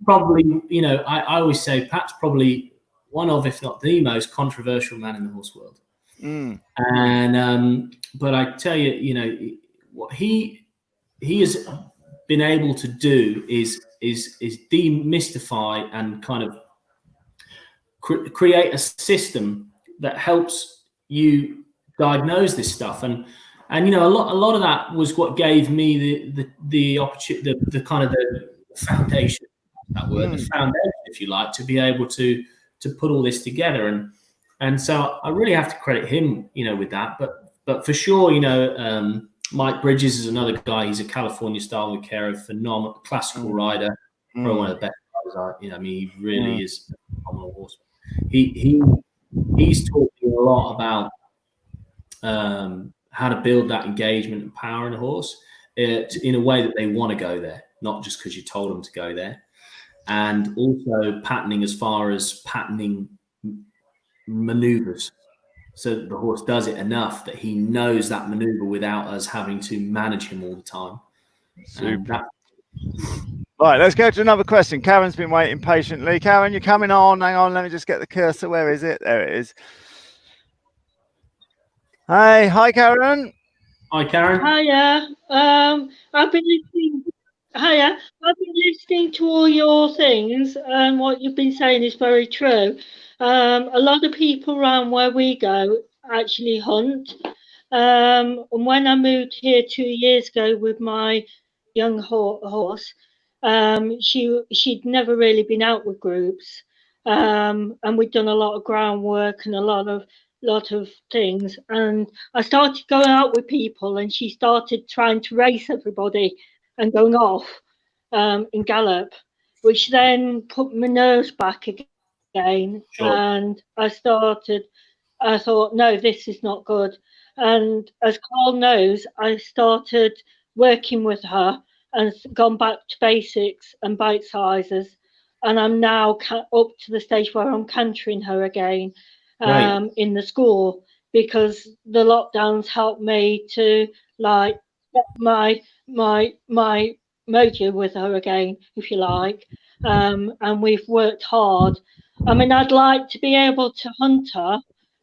Speaker 2: probably, I always say Pat's probably one of, if not the most controversial man in the horse world. And but I tell you, what he has been able to do is demystify and kind of create a system that helps you diagnose this stuff, and a lot of that was what gave me the opportunity, the kind of the foundation, that word, the foundation, if you like, to be able to put all this together, and so I really have to credit him, with that. But for sure, Mike Bridges is another guy. He's a California style vaquero, phenomenal classical rider, probably one of the best riders. He really is a phenomenal horseman. He's taught me a lot about how to build that engagement and power in a horse in a way that they want to go there, not just because you told them to go there. and also patterning as far as patterning maneuvers, so that the horse does it enough that he knows that maneuver without us having to manage him all the time.
Speaker 1: Super. Right, let's go to another question. Karen's been waiting patiently. Karen, you're coming on. Hang on, let me just get the cursor. Where is it? There it is. Hi, Karen.
Speaker 2: Hi, Karen.
Speaker 5: Hiya. I've been listening. Hiya. I've been listening to all your things, and what you've been saying is very true. A lot of people around where we go actually hunt. And when I moved here 2 years ago with my young horse, she'd never really been out with groups, and we'd done a lot of groundwork and a lot of things. And I started going out with people, and she started trying to race everybody and going off in gallop, which then put my nerves back again.
Speaker 2: Sure.
Speaker 5: And I thought, no, this is not good. And as Carl knows, I started working with her and gone back to basics and bite sizes. And I'm now up to the stage where I'm cantering her again in the school, because the lockdowns helped me to like get my mojo with her again, if you like. And we've worked hard. I mean, I'd like to be able to hunt her,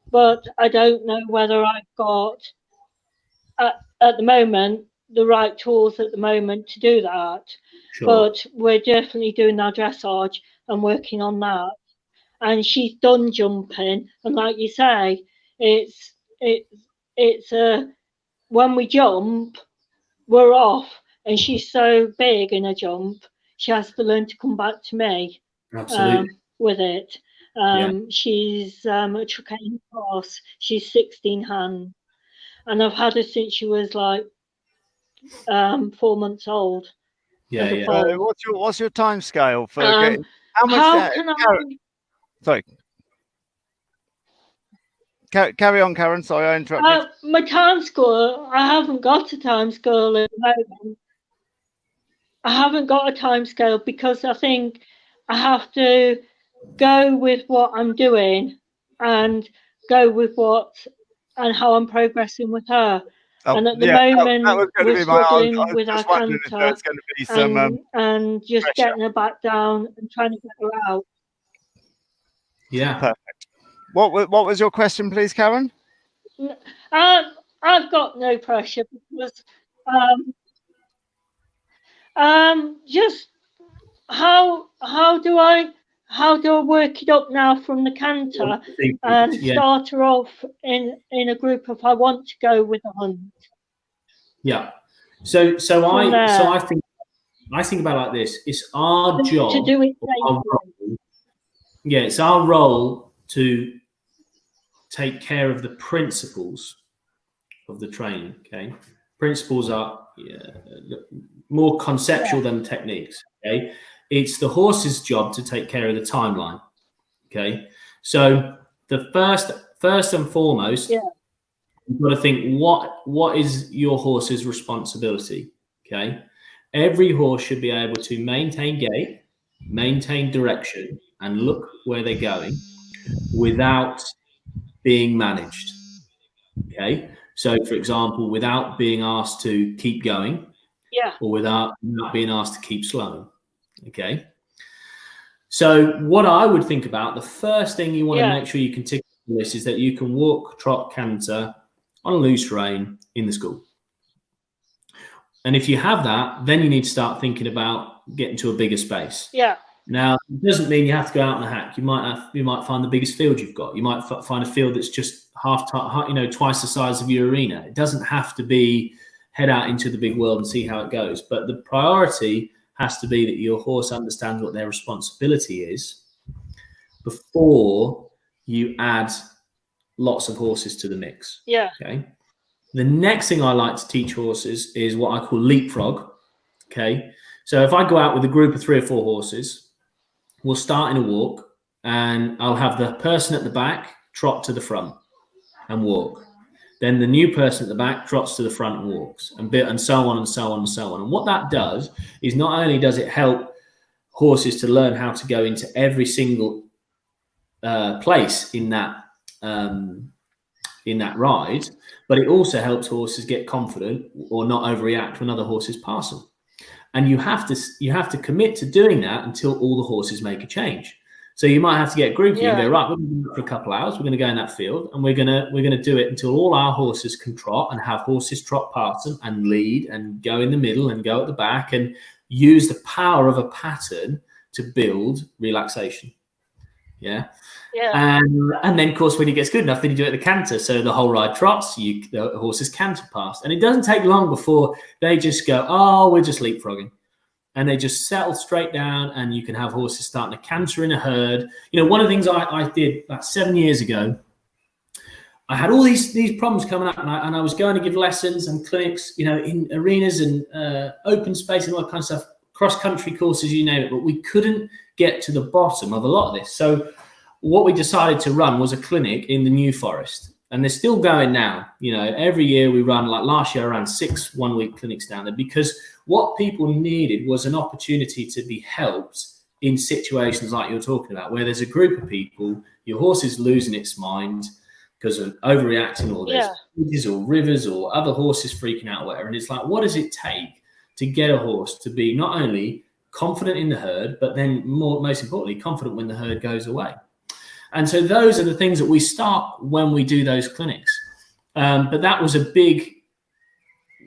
Speaker 5: but I don't know whether I've got at the moment the right tools at the moment to do that.
Speaker 2: Sure.
Speaker 5: But we're definitely doing our dressage and working on that. And she's done jumping, and like you say, it's when we jump, we're off, and she's so big in a jump, she has to learn to come back to me.
Speaker 2: Absolutely.
Speaker 5: With it. She's a Trucane horse. She's 16 hand, and I've had her since she was like 4 months old.
Speaker 2: Yeah.
Speaker 1: What's your time scale for getting? Sorry. Carry on, Karen. Sorry, I interrupted.
Speaker 5: My time scale, I haven't got a time scale at the moment. I haven't got a time scale because I think I have to go with what I'm doing and go with and how I'm progressing with her. And at the moment, we're struggling with our canter and just pressure. Getting her back down and trying to get her out.
Speaker 2: Yeah.
Speaker 1: Perfect. What was your question, please, Karen?
Speaker 5: I've got no pressure because just how do I work it up now from the canter and start her off in a group if I want to go with a hunt?
Speaker 2: Yeah. So I think about it like this. It's our job
Speaker 5: to do it.
Speaker 2: It's our role to take care of the principles of the training. Okay. Principles are more conceptual than techniques. Okay. It's the horse's job to take care of the timeline. Okay. So the first and foremost, you've got to think what is your horse's responsibility. Okay. Every horse should be able to maintain gait, maintain direction, and look where they're going without being managed. Okay. So for example, without being asked to keep going, or without being asked to keep slowing. Okay. So what I would think about, the first thing you want to make sure you can tick on this is that you can walk, trot, canter on a loose rein in the school. And if you have that, then you need to start thinking about getting to a bigger space.
Speaker 5: Yeah.
Speaker 2: Now, it doesn't mean you have to go out on a hack. You might find the biggest field you've got. You might find a field that's just twice the size of your arena. It doesn't have to be head out into the big world and see how it goes. But the priority has to be that your horse understands what their responsibility is before you add lots of horses to the mix.
Speaker 5: Yeah.
Speaker 2: Okay. The next thing I like to teach horses is what I call leapfrog. Okay. So if I go out with a group of 3 or 4 horses, we'll start in a walk, and I'll have the person at the back trot to the front and walk. Then the new person at the back trots to the front and walks, and so on and so on and so on. And what that does is not only does it help horses to learn how to go into every single place in that ride, but it also helps horses get confident or not overreact when other horses pass them. And you have to commit to doing that until all the horses make a change. So you might have to get a group of you and go, right, we're going to do it for a couple of hours. We're going to go in that field and we're going to do it until all our horses can trot, and have horses trot past them and lead and go in the middle and go at the back, and use the power of a pattern to build relaxation. Yeah. And then, of course, when he gets good enough, then you do it at the canter. So the whole ride trots, the horses canter past. And it doesn't take long before they just go, oh, we're just leapfrogging. And they just settle straight down, and you can have horses starting to canter in a herd. You know, one of the things I did about 7 years ago, I had all these problems coming up, and I was going to give lessons and clinics, you know, in arenas and open space and all that kind of stuff, cross-country courses, you name it, but we couldn't get to the bottom of a lot of this. So what we decided to run was a clinic in the New Forest, and they're still going now. You know, every year we run, like last year I ran 6 one-week clinics down there, because what people needed was an opportunity to be helped in situations like you're talking about, where there's a group of people, your horse is losing its mind because of overreacting, or there's bridges or rivers or other horses freaking out or whatever. And it's like, what does it take to get a horse to be not only confident in the herd, but then most importantly, confident when the herd goes away? And so those are the things that we start when we do those clinics. But that was a big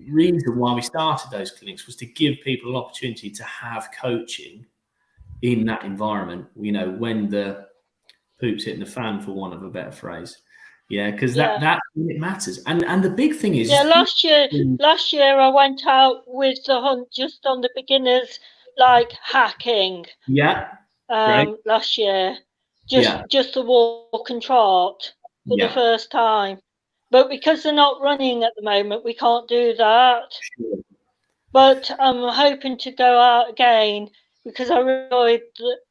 Speaker 2: reason why we started those clinics, was to give people an opportunity to have coaching in that environment, you know, when the poop's hitting the fan, for want of a better phrase. Yeah, because that it matters. And the big thing is,
Speaker 5: last year I went out with the hunt just on the beginners, like hacking. Last year, just the walk and trot for the first time. But because they're not running at the moment, we can't do that.
Speaker 2: Sure.
Speaker 5: But I'm hoping to go out again, because I enjoyed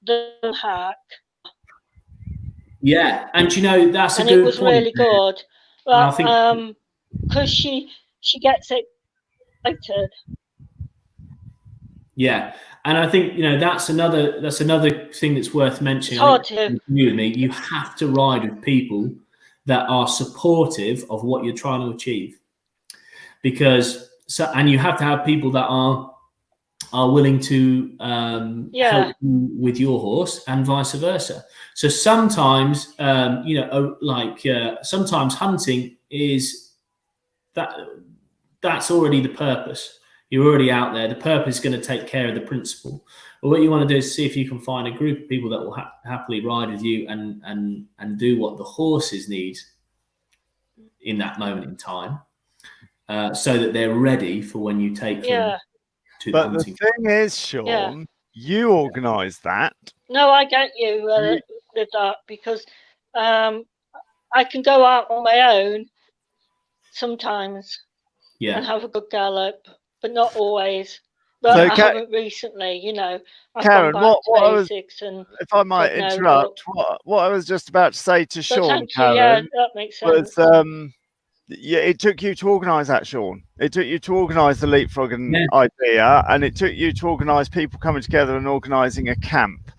Speaker 5: the hack.
Speaker 2: Yeah, and you know, that's
Speaker 5: and
Speaker 2: a good
Speaker 5: it was
Speaker 2: point.
Speaker 5: Really good. But because she gets excited.
Speaker 2: Yeah, and I think, you know, that's another thing that's worth mentioning.
Speaker 5: It's hard to.
Speaker 2: You and me, you have to ride with people that are supportive of what you're trying to achieve, and you have to have people that are willing to help you with your horse, and vice versa. So sometimes, sometimes hunting is that's already the purpose. You're already out there. The purpose is going to take care of the principle. But what you want to do is see if you can find a group of people that will happily ride with you and do what the horses need in that moment in time, so that they're ready for when you take them to the hunting.
Speaker 1: But the thing is, Sean, you organise that.
Speaker 5: No, I get you with that, because I can go out on my own sometimes and have a good gallop, but not always. But I haven't recently, you know.
Speaker 1: Karen, if I might interrupt, what I was just about to say to Sean, Karen,
Speaker 5: that makes sense.
Speaker 1: was it took you to organise that, Sean. It took you to organise the leapfrogging idea, and it took you to organise people coming together and organising a camp.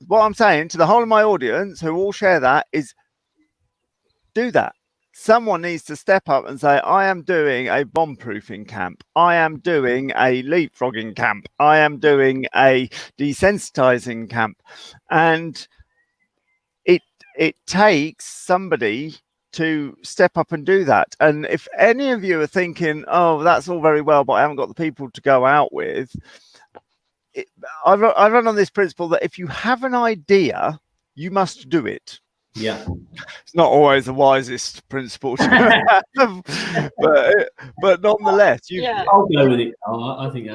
Speaker 1: What I'm saying to the whole of my audience, who all share that, is do that. Someone needs to step up and say, I am doing a bomb-proofing camp. I am doing a leapfrogging camp. I am doing a desensitizing camp. And it takes somebody to step up and do that. And if any of you are thinking, oh, that's all very well, but I haven't got the people to go out with, I run on this principle that if you have an idea, you must do it.
Speaker 2: Yeah,
Speaker 1: it's not always the wisest principle to have, but nonetheless,
Speaker 2: I'll go with it. I think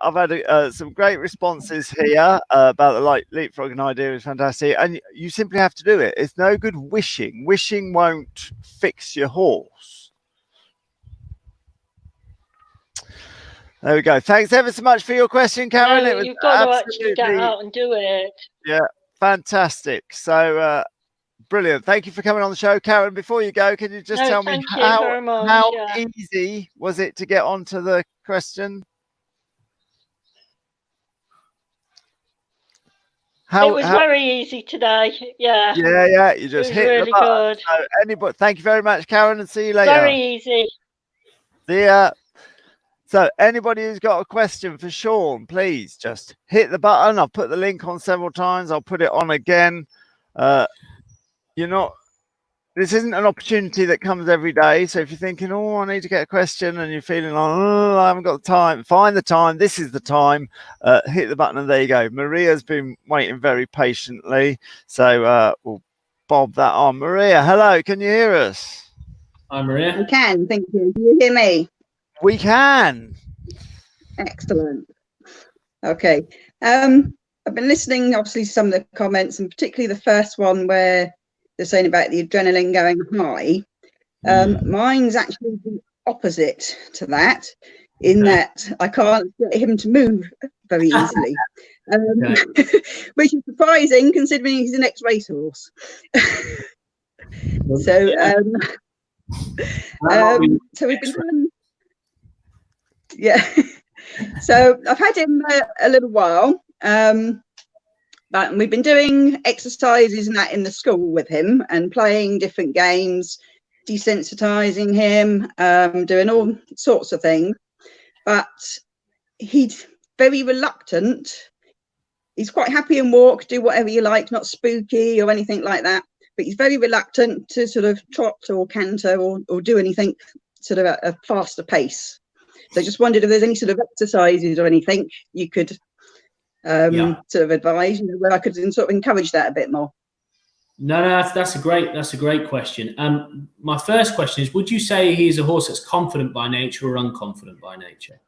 Speaker 1: I've had some great responses here about the leapfrogging idea is fantastic, and you simply have to do it. It's no good wishing. Wishing won't fix your horse. There we go. Thanks ever so much for your question, Karen.
Speaker 5: No, you've got to actually get out and do it.
Speaker 1: Yeah, fantastic. So. Brilliant. Thank you for coming on the show. Karen, before you go, can you just tell me how easy was it to get onto the question?
Speaker 5: It was very easy today. Yeah.
Speaker 1: Yeah. You just
Speaker 5: it was
Speaker 1: hit
Speaker 5: really
Speaker 1: the button.
Speaker 5: good.
Speaker 1: So anybody, thank you very much, Karen, and see you later.
Speaker 5: Very easy.
Speaker 1: See ya. So anybody who's got a question for Sean, please just hit the button. I've put the link on several times. I'll put it on again. This isn't an opportunity that comes every day. So if you're thinking, oh, I need to get a question, and you're feeling like, oh, I haven't got the time, find the time. This is the time. Hit the button, and there you go. Maria's been waiting very patiently. So we'll bob that on. Maria, hello. Can you hear us?
Speaker 2: Hi, Maria.
Speaker 6: I can, thank you. Do you hear me?
Speaker 1: We can.
Speaker 6: Excellent. Okay. I've been listening, obviously, to some of the comments, and particularly the first one where they're saying about the adrenaline going high. Mine's actually the opposite to that, in that I can't get him to move very easily, which is surprising considering he's an ex-racehorse. So we've been doing, so I've had him a little while, but we've been doing exercises and that in the school with him and playing different games, desensitizing him, doing all sorts of things, but he's very reluctant. He's quite happy and walk, do whatever you like, not spooky or anything like that. But he's very reluctant to sort of trot or canter or do anything sort of at a faster pace. So I just wondered if there's any sort of exercises or anything you could sort of advise, where I could sort of encourage that a bit more.
Speaker 2: No, that's a great question. My first question is: would you say he's a horse that's confident by nature or unconfident by nature?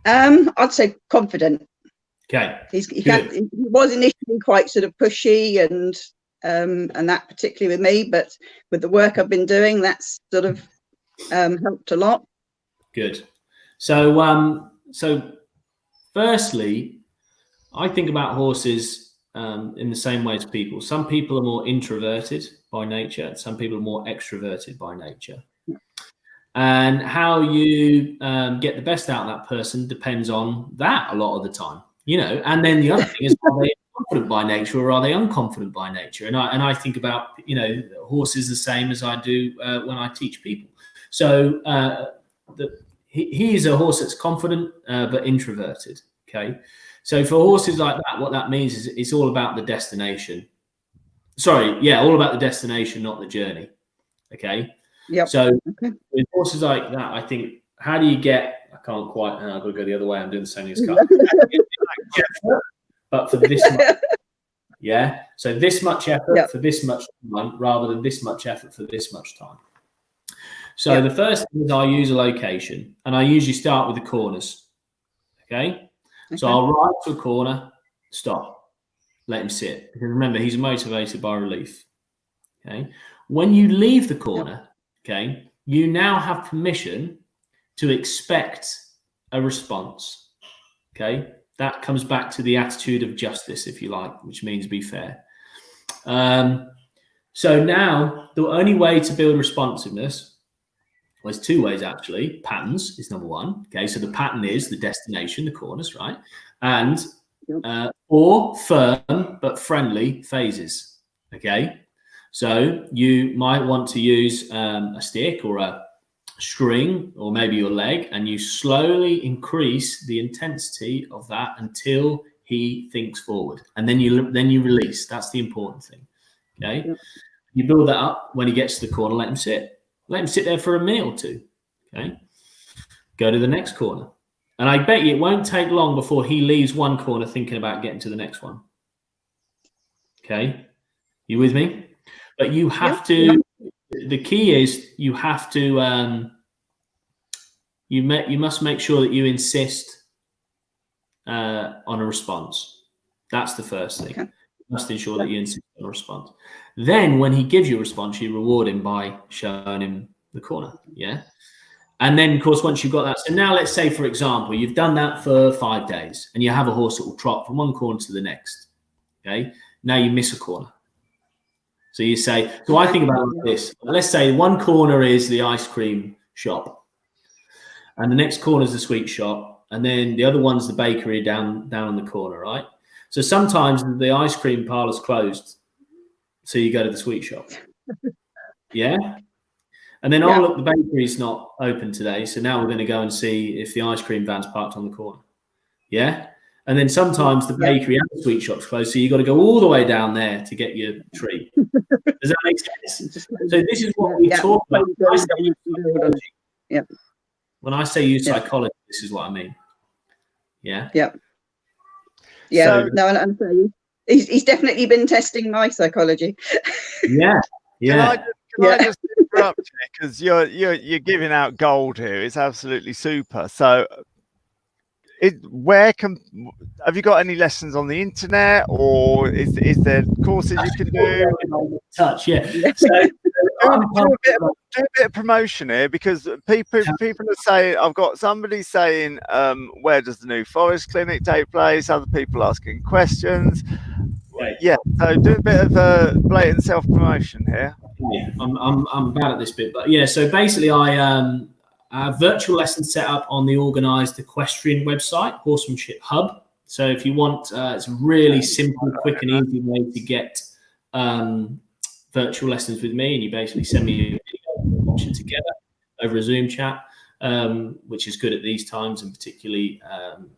Speaker 6: I'd say confident.
Speaker 2: Okay.
Speaker 6: He was initially quite sort of pushy and that particularly with me, but with the work I've been doing, that's sort of helped a lot. Good.
Speaker 2: So firstly, I think about horses in the same way as people. Some people are more introverted by nature. Some people are more extroverted by nature. And how you get the best out of that person depends on that a lot of the time, And then the other thing is, are they confident by nature or are they unconfident by nature? And I think about, horses the same as I do when I teach people. So he's a horse that's confident but introverted. Okay. So for horses like that, what that means is it's all about the destination. All about the destination, not the journey. Okay.
Speaker 6: Yep.
Speaker 2: So with horses like that, I think, how do you get? I can't quite. I've got to go the other way. I'm doing the same as car. But for this much, so this much effort for this much time, rather than this much effort for this much time. So the first thing is I use a location, and I usually start with the corners. Okay. So I'll ride to a corner, stop, let him sit. Because remember, he's motivated by relief. Okay. When you leave the corner, you now have permission to expect a response. Okay. That comes back to the attitude of justice, if you like, which means be fair. So now the only way to build responsiveness, well, there's two ways actually. Patterns is number one. Okay, so the pattern is the destination, the corners, right? And or firm but friendly phases. Okay, so you might want to use a stick or a string or maybe your leg, and you slowly increase the intensity of that until he thinks forward, and then you release. That's the important thing. Okay, you build that up. When he gets to the corner, let him sit. Let him sit there for a minute or two. Okay, go to the next corner, and I bet you it won't take long before he leaves one corner thinking about getting to the next one. Okay, you with me? But you have to. The key is you have to. You must make sure that you insist on a response. That's the first thing. You must ensure that you insist on a response. Then, when he gives you a response, you reward him by showing him the corner. Yeah. And then, of course, once you've got that, so now let's say, for example, you've done that for 5 days, and you have a horse that will trot from one corner to the next. Okay. Now you miss a corner. So you say, so I think about this. Let's say one corner is the ice cream shop, and the next corner is the sweet shop, and then the other one's the bakery down on the corner, right? So sometimes the ice cream parlour's closed, so you go to the sweet shop. Yeah. And then, oh, look, the bakery's not open today, so now we're going to go and see if the ice cream van's parked on the corner. Yeah. And then sometimes the bakery and the sweet shop's closed, so you got to go all the way down there to get your treat. Does that make sense? So this is what we talk about. When I say use psychology, this is what I mean. Yeah.
Speaker 6: Yeah. Yeah. So, no, I'm sorry. He's definitely been testing my psychology.
Speaker 2: Yeah. Yeah.
Speaker 1: Can I just interrupt you, because you're giving out gold here. It's absolutely super. So have you got any lessons on the internet, or is there courses you can do?
Speaker 2: Touch, yeah. So,
Speaker 1: do a bit of promotion here, because people are saying, I've got somebody saying, where does the New Forest Clinic take place? Other people asking questions. Yeah, so do a bit of blatant self-promotion here.
Speaker 2: Yeah, I'm bad at this bit, but yeah. So basically, I have virtual lessons set up on the organised equestrian website, Horsemanship Hub. So if you want, it's a really simple, quick, and easy way to get virtual lessons with me, and you basically send me a video, watch it together over a Zoom chat, which is good at these times, and particularly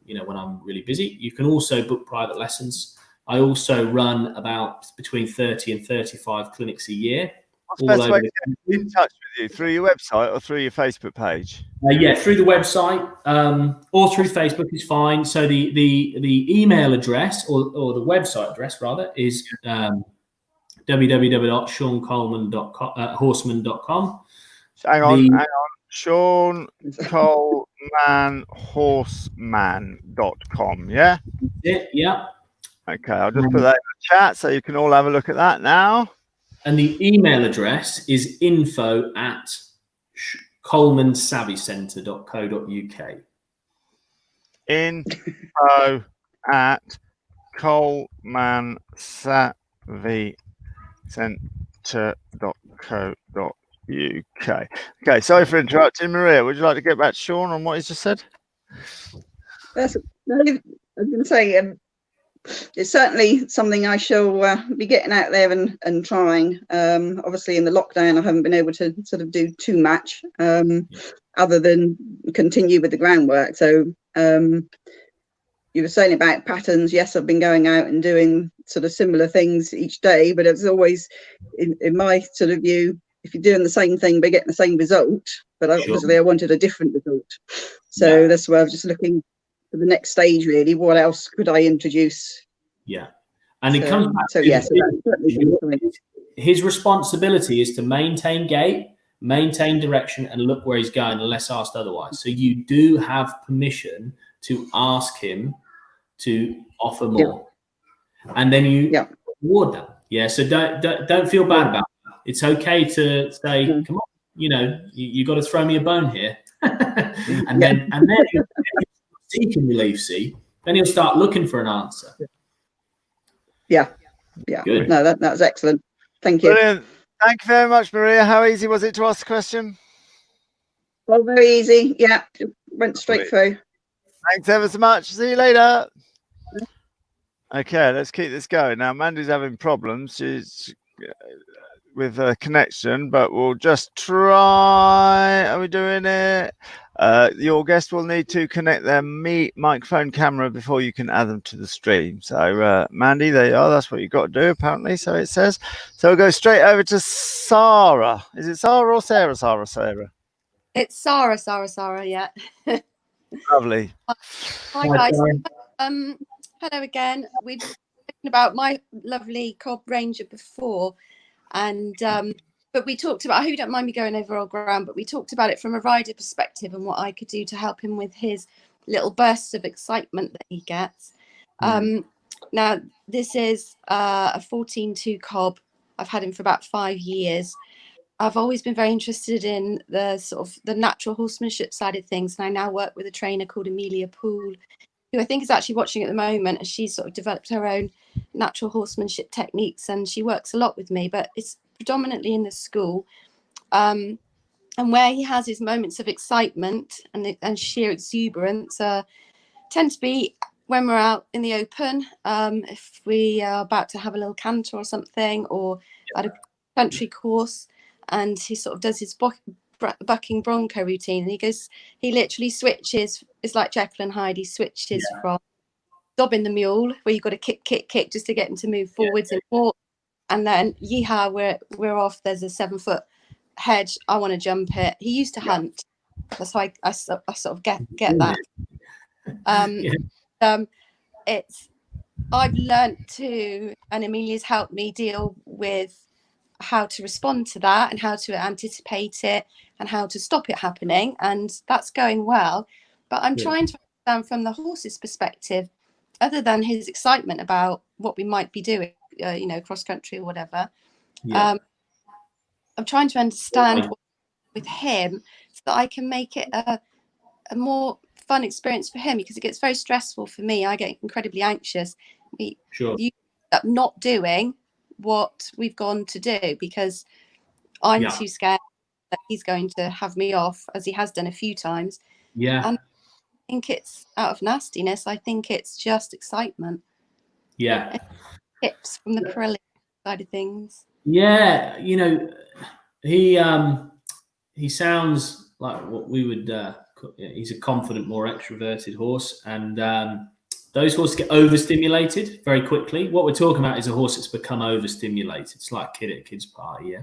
Speaker 2: when I'm really busy. You can also book private lessons. I also run about between 30 and 35 clinics a year.
Speaker 1: What's the best way to get in touch with you? Through your website or through your Facebook page?
Speaker 2: Yeah, through the website or through Facebook is fine. So the email address or the website address rather is www.seancoleman.horseman.com.
Speaker 1: Hang on. Sean Coleman horseman.com. Yeah.
Speaker 2: Yeah.
Speaker 1: Okay, I'll just put that in the chat so you can all have a look at that now.
Speaker 2: And the email address is info@colemansavycentre.co.uk.
Speaker 1: info@colemansavycentre.co.uk. Okay, sorry for interrupting. Maria, would you like to get back to Sean on what he's just said?
Speaker 6: I was going to say, it's certainly something I shall be getting out there and trying. Obviously, in the lockdown, I haven't been able to sort of do too much other than continue with the groundwork. So you were saying about patterns. Yes, I've been going out and doing sort of similar things each day, but it's always, in my sort of view, if you're doing the same thing but getting the same result, but obviously I wanted a different result. So that's why I was just looking for the next stage, really. What else could I introduce?
Speaker 2: Yeah. And it comes back to his responsibility is to maintain gait, maintain direction, and look where he's going unless asked otherwise. So you do have permission to ask him to offer more. And then you reward that. Yeah. So don't feel bad about that. It's okay to say, come on, you got to throw me a bone here. and then seeking relief, then he'll start looking for an answer.
Speaker 6: Yeah. Good. No, that was excellent. Thank you.
Speaker 1: Brilliant. Thank you very much, Maria. How easy was it to ask the question?
Speaker 6: Well, very easy. Yeah, it went straight through.
Speaker 1: Thanks ever so much. See you later. Okay, let's keep this going. Now, Mandy's having problems. She's with a connection, but we'll just try. Are we doing it? Your guest will need to connect their microphone camera before you can add them to the stream. So, Mandy, there you are. That's what you've got to do, apparently. So it says. So we'll go straight over to Sarah. Is it Sarah or Sarah? Sarah.
Speaker 7: It's Sarah. Yeah.
Speaker 1: Lovely.
Speaker 7: Hi guys. Hello again. We've spoken about my lovely Cobb Ranger before, and but we talked about, I hope you don't mind me going over old ground, but we talked about it from a rider perspective and what I could do to help him with his little bursts of excitement that he gets. Now, this is a 14-2 Cobb. I've had him for about 5 years. I've always been very interested in the sort of the natural horsemanship side of things. And I now work with a trainer called Amelia Poole, who I think is actually watching at the moment, and she's sort of developed her own natural horsemanship techniques, and she works a lot with me, but it's predominantly in the school. And where he has his moments of excitement and sheer exuberance tend to be when we're out in the open, if we are about to have a little canter or something, or at a country course, and he sort of does his bucking bronco routine, and he literally switches. It's like Jekyll and Hyde. He switches from dobbing the mule, where you've got to kick just to get him to move forwards and walk, and then yeehaw, we're off. There's a 7-foot hedge. I want to jump it. He used to hunt. That's why I sort of get that. I've learned to, and Amelia's helped me deal with how to respond to that and how to anticipate it and how to stop it happening, and that's going well. But I'm trying to understand from the horse's perspective, other than his excitement about what we might be doing, cross country or whatever. I'm trying to understand with him so that I can make it a more fun experience for him, because it gets very stressful for me. I get incredibly anxious. You end up not doing what we've gone to do because I'm too scared that he's going to have me off, as he has done a few times. And I think it's out of nastiness. I think it's just excitement. Tips from the Parelli side of things.
Speaker 2: He sounds like what we would he's a confident, more extroverted horse, and those horses get overstimulated very quickly. What we're talking about is a horse that's become overstimulated. It's like a kid at a kid's party,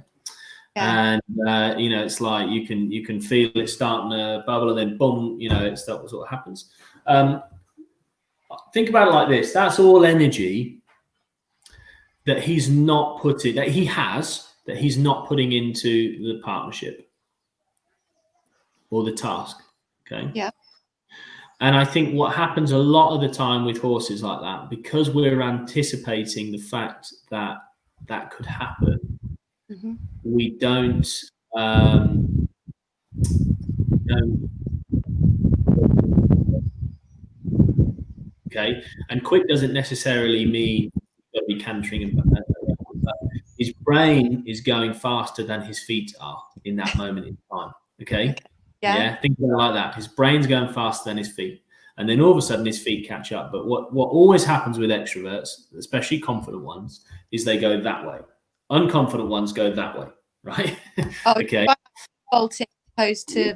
Speaker 2: and it's like you can feel it starting to bubble, and then boom, that's what happens. Think about it like this: that's all energy that he's not putting, that he's not putting into the partnership or the task. Okay.
Speaker 7: Yeah.
Speaker 2: And I think what happens a lot of the time with horses like that, because we're anticipating the fact that that could happen, we don't. Okay, and quick doesn't necessarily mean you've got to be cantering, and his brain is going faster than his feet are in that moment in time. Okay. Think about it like that. His brain's going faster than his feet, and then all of a sudden his feet catch up. But what always happens with extroverts, especially confident ones, is they go that way. Unconfident ones go that way, right? Okay.
Speaker 7: Bolting opposed to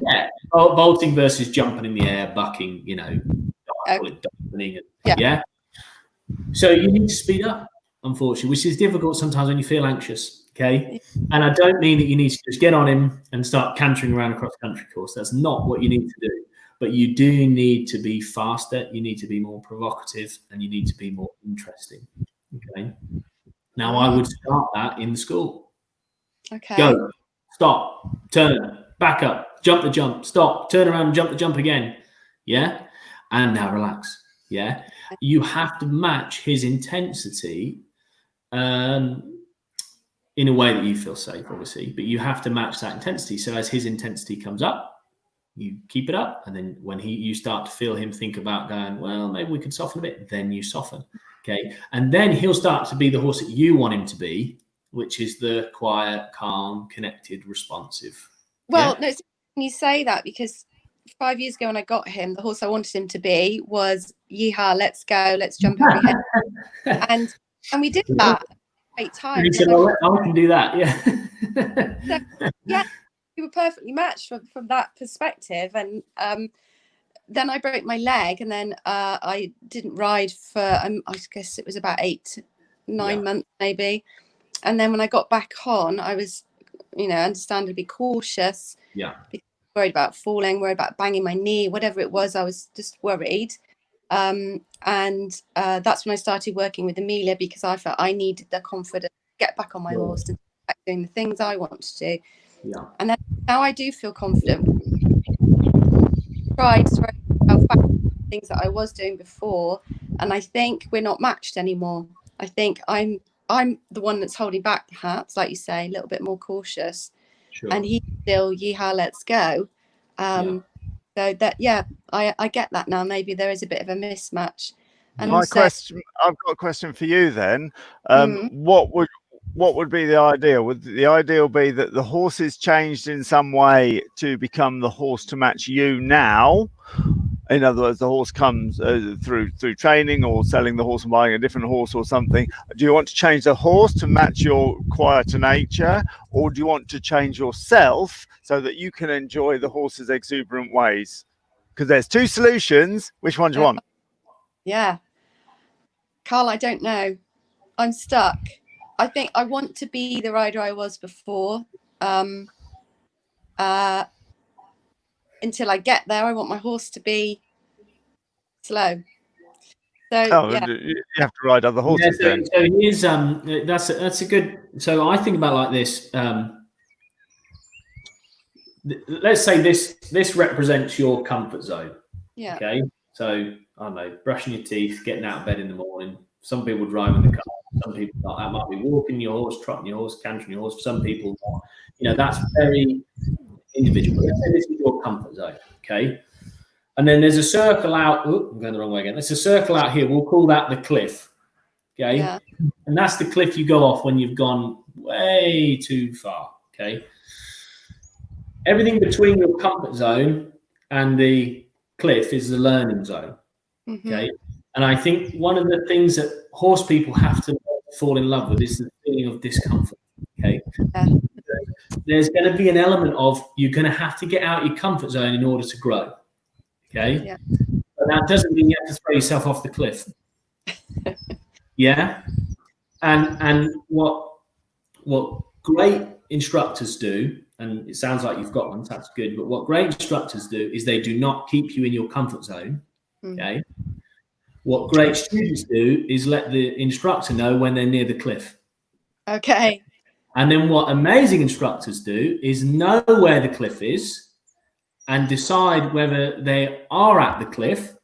Speaker 2: bolting versus jumping in the air, bucking. Call it dumping. So you need to speed up, unfortunately, which is difficult sometimes when you feel anxious. Okay. And I don't mean that you need to just get on him and start cantering around a cross-country course. That's not what you need to do. But you do need to be faster. You need to be more provocative, and you need to be more interesting. Okay. Now, I would start that in school.
Speaker 7: Okay.
Speaker 2: Go, stop, turn, back up, jump the jump, stop, turn around and jump the jump again. Yeah. And now relax. Yeah. You have to match his intensity in a way that you feel safe, obviously, but you have to match that intensity. So as his intensity comes up, you keep it up. And then when you start to feel him think about going, well, maybe we could soften a bit, then you soften. Okay. And then he'll start to be the horse that you want him to be, which is the quiet, calm, connected, responsive.
Speaker 7: Well, no, you say that because 5 years ago when I got him, the horse I wanted him to be was yeehaw, let's go, let's jump every head. and we did that 8 times.
Speaker 2: And he said, I can do that.
Speaker 7: So, we were perfectly matched from that perspective. And then I broke my leg, and then I didn't ride for I guess it was about 8-9 months maybe. And then when I got back on, I was understandably cautious, worried about falling, worried about banging my knee, whatever it was. I was just worried, and that's when I started working with Amelia, because I felt I needed the confidence to get back on my horse and start doing the things I want to do. And then now I do feel confident. Tried to throw myself back to things that I was doing before, and I think we're not matched anymore. I think I'm the one that's holding back, perhaps, like you say, a little bit more cautious, and he's still yeehaw, let's go. So that I get that now. Maybe there is a bit of a mismatch. And
Speaker 1: I've got a question for you then. What would be the ideal? Would the ideal be that the horse is changed in some way to become the horse to match you now, In other words, the horse comes through training or selling the horse and buying a different horse or something. Do you want to change the horse to match your quieter nature, or do you want to change yourself so that you can enjoy the horse's exuberant ways? Because there's two solutions. Which one do you want?
Speaker 7: Yeah. Carl, I don't know. I'm stuck. I think I want to be the rider I was before. Until I get there, I want my horse to be slow. So yeah.
Speaker 1: You have to ride other horses then.
Speaker 2: So here's that's a good. So I think about like this. Let's say this represents your comfort zone.
Speaker 7: Yeah.
Speaker 2: Okay. So I don't know, brushing your teeth, getting out of bed in the morning. Some people driving the car. Some people that might be walking your horse, trotting your horse, cantering your horse. For some people, that's very individual. Let's say this is your comfort zone. Okay. And then there's a circle out. Oh, I'm going the wrong way again. There's a circle out here. We'll call that the cliff. Okay.
Speaker 7: Yeah.
Speaker 2: And that's the cliff you go off when you've gone way too far. Okay. Everything between your comfort zone and the cliff is the learning zone. Okay. And I think one of the things that horse people have to fall in love with is the feeling of discomfort. Okay.
Speaker 7: Yeah.
Speaker 2: There's going to be an element of you're going to have to get out your comfort zone in order to grow. Okay.
Speaker 7: Yeah.
Speaker 2: But that doesn't mean you have to throw yourself off the cliff. Yeah. And what great instructors do, and it sounds like you've got one, so that's good. But what great instructors do is they do not keep you in your comfort zone. Okay. What great students do is let the instructor know when they're near the cliff.
Speaker 7: Okay.
Speaker 2: And then what amazing instructors do is know where the cliff is and decide whether they are at the cliff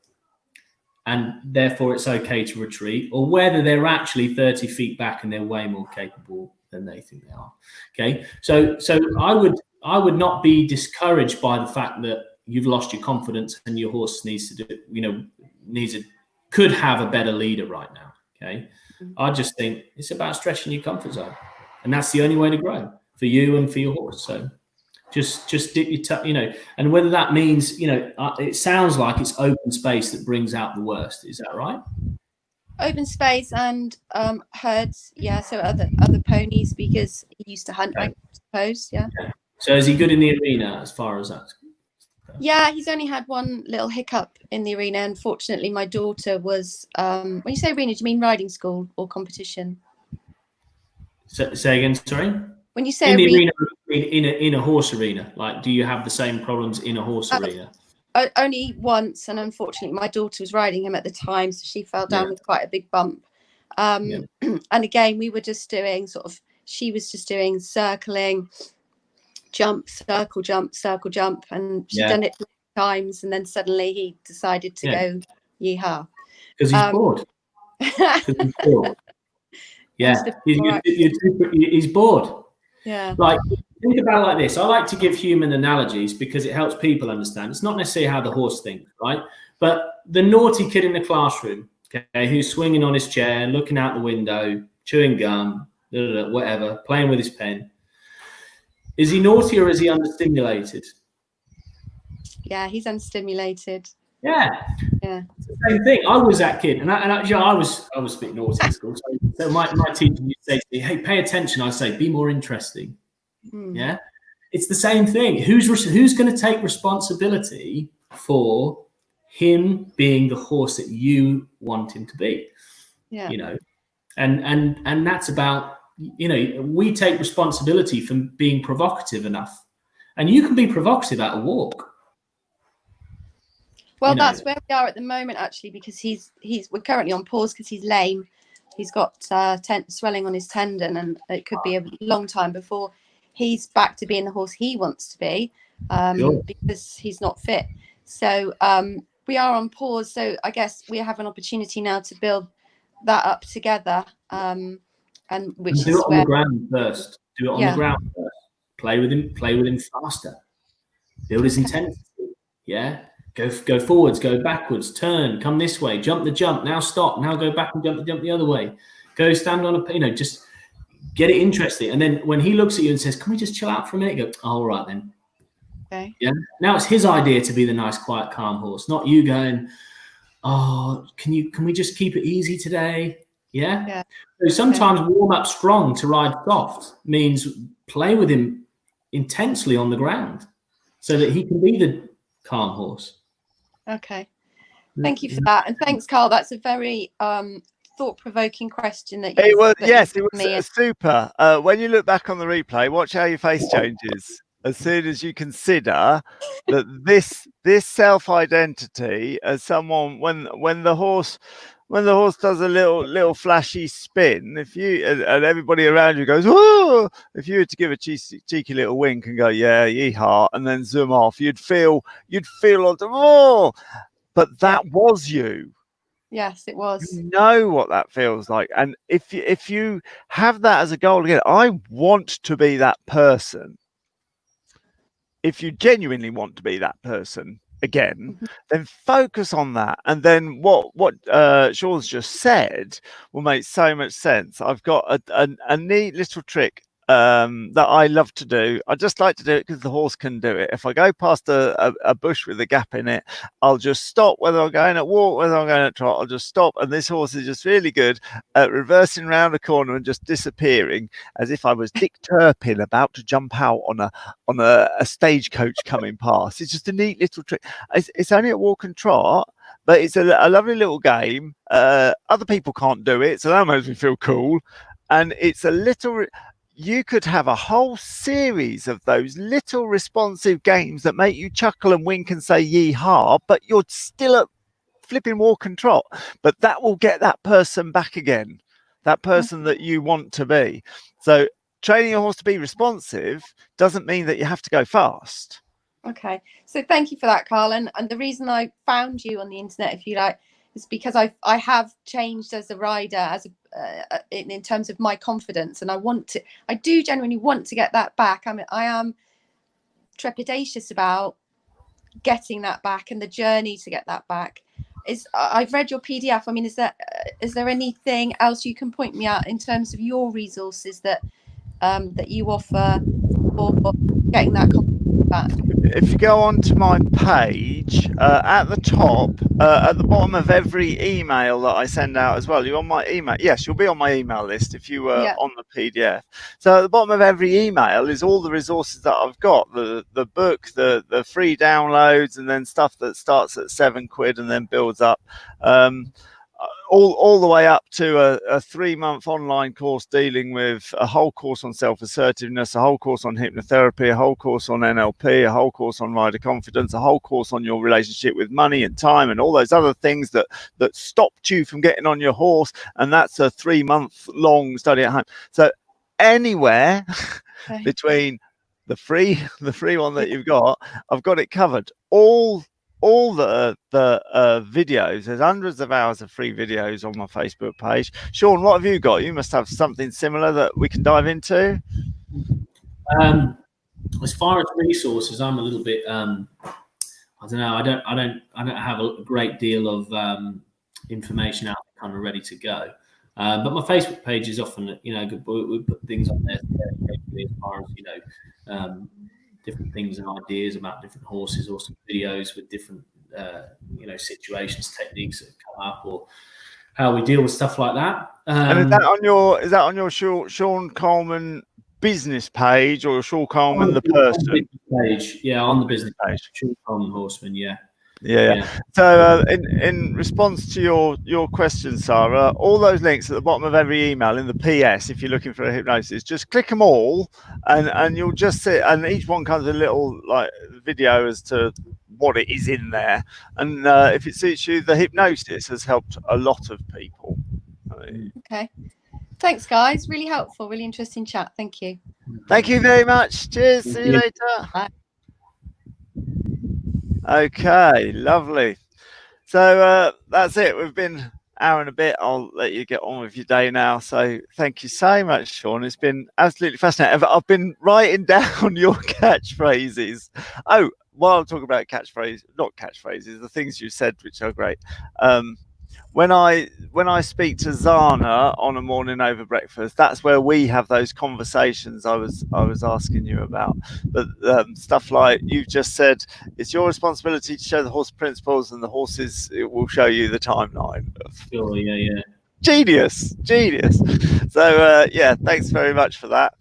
Speaker 2: and therefore it's okay to retreat, or whether they're actually 30 feet back and they're way more capable than they think they are. Okay. So I would not be discouraged by the fact that you've lost your confidence and your horse needs to do, could have a better leader right now. Okay. I just think it's about stretching your comfort zone, and that's the only way to grow for you and for your horse. So just dip your toe, and whether that means, it sounds like it's open space that brings out the worst. Is that right?
Speaker 7: Open space and herds. Yeah. So other ponies, because he used to hunt, I suppose. Yeah.
Speaker 2: Okay. So is he good in the arena as far as that?
Speaker 7: Yeah, he's only had one little hiccup in the arena. Unfortunately, my daughter was, when you say arena, do you mean riding school or competition?
Speaker 2: Say again, sorry?
Speaker 7: When you say
Speaker 2: in the
Speaker 7: arena,
Speaker 2: in a horse arena, like, do you have the same problems in a horse arena?
Speaker 7: Only once, and unfortunately, my daughter was riding him at the time, so she fell down with quite a big bump. And again, we were just doing she was just doing circling, jump, circle, jump, and she'd done it 3 times, and then suddenly he decided to go yeehaw.
Speaker 2: Because he's bored. He's bored. Yeah, he's bored.
Speaker 7: Yeah.
Speaker 2: Like, think about it like this. I like to give human analogies because it helps people understand. It's not necessarily how the horse thinks, right? But the naughty kid in the classroom, okay, who's swinging on his chair, looking out the window, chewing gum, whatever, playing with his pen. Is he naughty or is he understimulated?
Speaker 7: Yeah, he's unstimulated.
Speaker 2: Yeah. It's the same thing. I was that kid, and I was a bit naughty in school. So my teacher would say to me, "Hey, pay attention." I'd say, "Be more interesting." Yeah, it's the same thing. Who's going to take responsibility for him being the horse that you want him to be?
Speaker 7: Yeah,
Speaker 2: and that's about, we take responsibility for being provocative enough, and you can be provocative at a walk.
Speaker 7: Well, that's where we are at the moment, actually, because we're currently on pause because he's lame. He's got swelling on his tendon, and it could be a long time before he's back to being the horse he wants to be, because he's not fit. So we are on pause. So I guess we have an opportunity now to build that up together. And which
Speaker 2: do
Speaker 7: is
Speaker 2: it on the ground first. Do it on the ground first. Play with him faster. Build his intensity. Yeah. Go forwards, go backwards, turn, come this way, jump the jump, now stop, now go back and jump the other way. Go stand on just get it interesting. And then when he looks at you and says, "Can we just chill out for a minute?" Go, "Oh, all right then."
Speaker 7: Okay.
Speaker 2: Yeah. Now it's his idea to be the nice, quiet, calm horse, not you going, oh, can we just keep it easy today? Yeah.
Speaker 7: Yeah.
Speaker 2: So sometimes warm up strong to ride soft means play with him intensely on the ground so that he can be the calm horse.
Speaker 7: Okay. Thank you for that. And thanks, Carl. That's a very thought-provoking question that
Speaker 1: It was,
Speaker 7: that
Speaker 1: yes, it
Speaker 7: you've given me.
Speaker 1: was super. When you look back on the replay, watch how your face changes as soon as you consider that this self-identity as someone when the horse does a little flashy spin, if you and everybody around you goes, whoa, if you were to give a cheeky little wink and go, yeah, yeehaw, and then zoom off, you'd feel like, oh, but that was you.
Speaker 7: Yes, it was.
Speaker 1: You know what that feels like, and if you have that as a goal again, I want to be that person. If you genuinely want to be that person again, then focus on that. And then what Sean's just said will make so much sense. I've got a neat little trick that I love to do. I just like to do it because the horse can do it. If I go past a bush with a gap in it, I'll just stop. Whether I'm going at walk, whether I'm going at trot, I'll just stop. And this horse is just really good at reversing around a corner and just disappearing as if I was Dick Turpin about to jump out on a stagecoach coming past. It's just a neat little trick. It's only a walk and trot, but it's a lovely little game. Other people can't do it, so that makes me feel cool. And it's a little... You could have a whole series of those little responsive games that make you chuckle and wink and say yee-haw, but you're still at flipping walk and trot. But that will get that person back again, that person that you want to be. So training your horse to be responsive doesn't mean that you have to go fast.
Speaker 7: Okay, so thank you for that, Carl. And the reason I found you on the internet, if you like, is because I have changed as a rider, as in terms of my confidence, and I do genuinely want to get that back. I am trepidatious about getting that back and the journey to get that back. I've read your PDF. I mean, is there anything else you can point me out in terms of your resources that you offer for getting that confidence back?
Speaker 1: If you go onto my page, at the top, at the bottom of every email that I send out as well, you're on my email. Yes, you'll be on my email list if you were on the PDF. So at the bottom of every email is all the resources that I've got, the book, the free downloads, and then stuff that starts at £7 and then builds up. All the way up to a 3-month online course dealing with a whole course on self-assertiveness, a whole course on hypnotherapy, a whole course on NLP, a whole course on rider confidence, a whole course on your relationship with money and time and all those other things that stopped you from getting on your horse. And that's a 3-month long study at home. So anywhere between the free one that you've got, I've got it covered. All the videos, there's hundreds of hours of free videos on my Facebook page. Sean, what have you got? You must have something similar that we can dive into.
Speaker 2: As far as resources, I'm a little bit I don't know, I don't have a great deal of information out kind of ready to go, but my Facebook page is often, we put things on there as far as different things and ideas about different horses, or some videos with different situations, techniques that come up, or how we deal with stuff like that.
Speaker 1: And is that on your Sean Coleman business page, or Sean Coleman the person?
Speaker 2: On the business page, on the business page. Sean Coleman Horseman, yeah.
Speaker 1: So in response to your question, Sarah, all those links at the bottom of every email in the PS, if you're looking for a hypnosis, just click them all and you'll just see, and each one comes with a little like video as to what it is in there. And if it suits you, the hypnosis has helped a lot of people.
Speaker 7: Okay, thanks guys, really helpful, really interesting chat. Thank you
Speaker 1: very much. Cheers. See you later.
Speaker 7: Bye.
Speaker 1: Okay, lovely. So that's it. We've been an hour and a bit. I'll let you get on with your day now. So thank you so much, Sean. It's been absolutely fascinating. I've been writing down your catchphrases. Oh, while I'm talking about not catchphrases, the things you said, which are great. when I speak to Zana on a morning over breakfast, that's where we have those conversations I was asking you about. But stuff like you've just said, it's your responsibility to show the horse principles, and the horses it will show you the timeline.
Speaker 2: Sure, yeah.
Speaker 1: Genius. So yeah, thanks very much for that.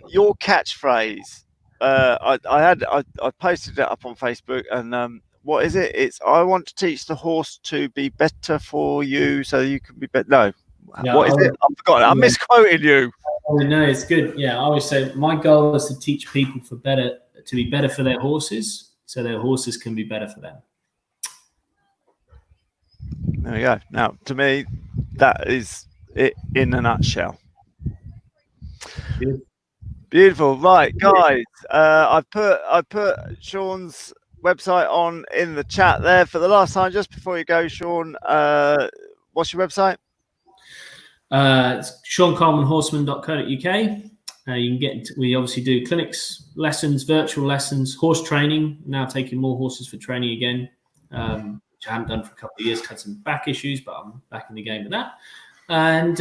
Speaker 1: Your catchphrase, I posted it up on Facebook, and what is it? It's I want to teach the horse to be better for you, so you can be better. No, what is it? I've forgotten. I'm misquoting you.
Speaker 2: Oh, no, it's good. Yeah, I always say my goal is to teach people to be better for their horses, so their horses can be better for them.
Speaker 1: There we go. Now, to me, that is it in a nutshell. Beautiful. Right, guys. I put Sean's website on in the chat there for the last time. Just before you go, Sean, what's your website?
Speaker 2: It's seancolemanhorseman.co.uk. You can get. We obviously do clinics, lessons, virtual lessons, horse training. Now taking more horses for training again, which I haven't done for a couple of years. Had some back issues, but I'm back in the game with that. And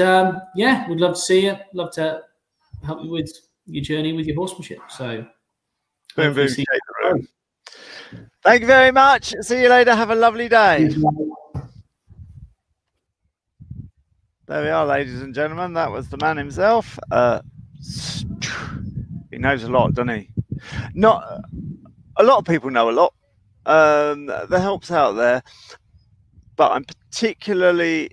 Speaker 2: yeah, we'd love to see you. Love to help you with your journey with your horsemanship. So,
Speaker 1: Boom, boom, take the room. Thank you very much. See you later. Have a lovely day. There we are, ladies and gentlemen. That was the man himself. He knows a lot, doesn't he? Not a lot of people know a lot. The help's out there, but I'm particularly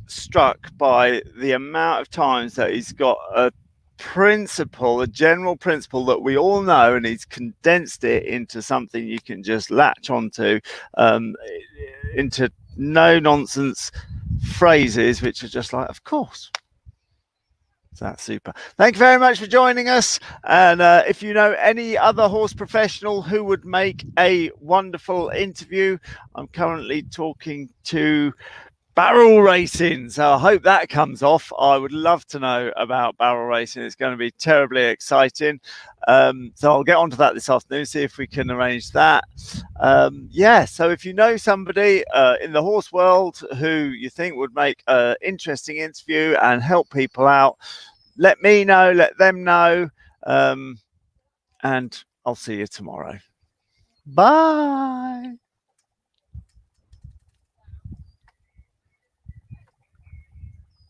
Speaker 1: struck by the amount of times that he's got a principle, a general principle that we all know, and he's condensed it into something you can just latch onto, into no nonsense phrases which are just like, of course. That's super. Thank you very much for joining us. And if you know any other horse professional who would make a wonderful interview, I'm currently talking to barrel racing, so I hope that comes off. I would love to know about barrel racing. It's going to be terribly exciting. So I'll get onto that this afternoon, see if we can arrange that. Yeah, so if you know somebody in the horse world who you think would make an interesting interview and help people out, let me know, let them know, and I'll see you tomorrow. Bye.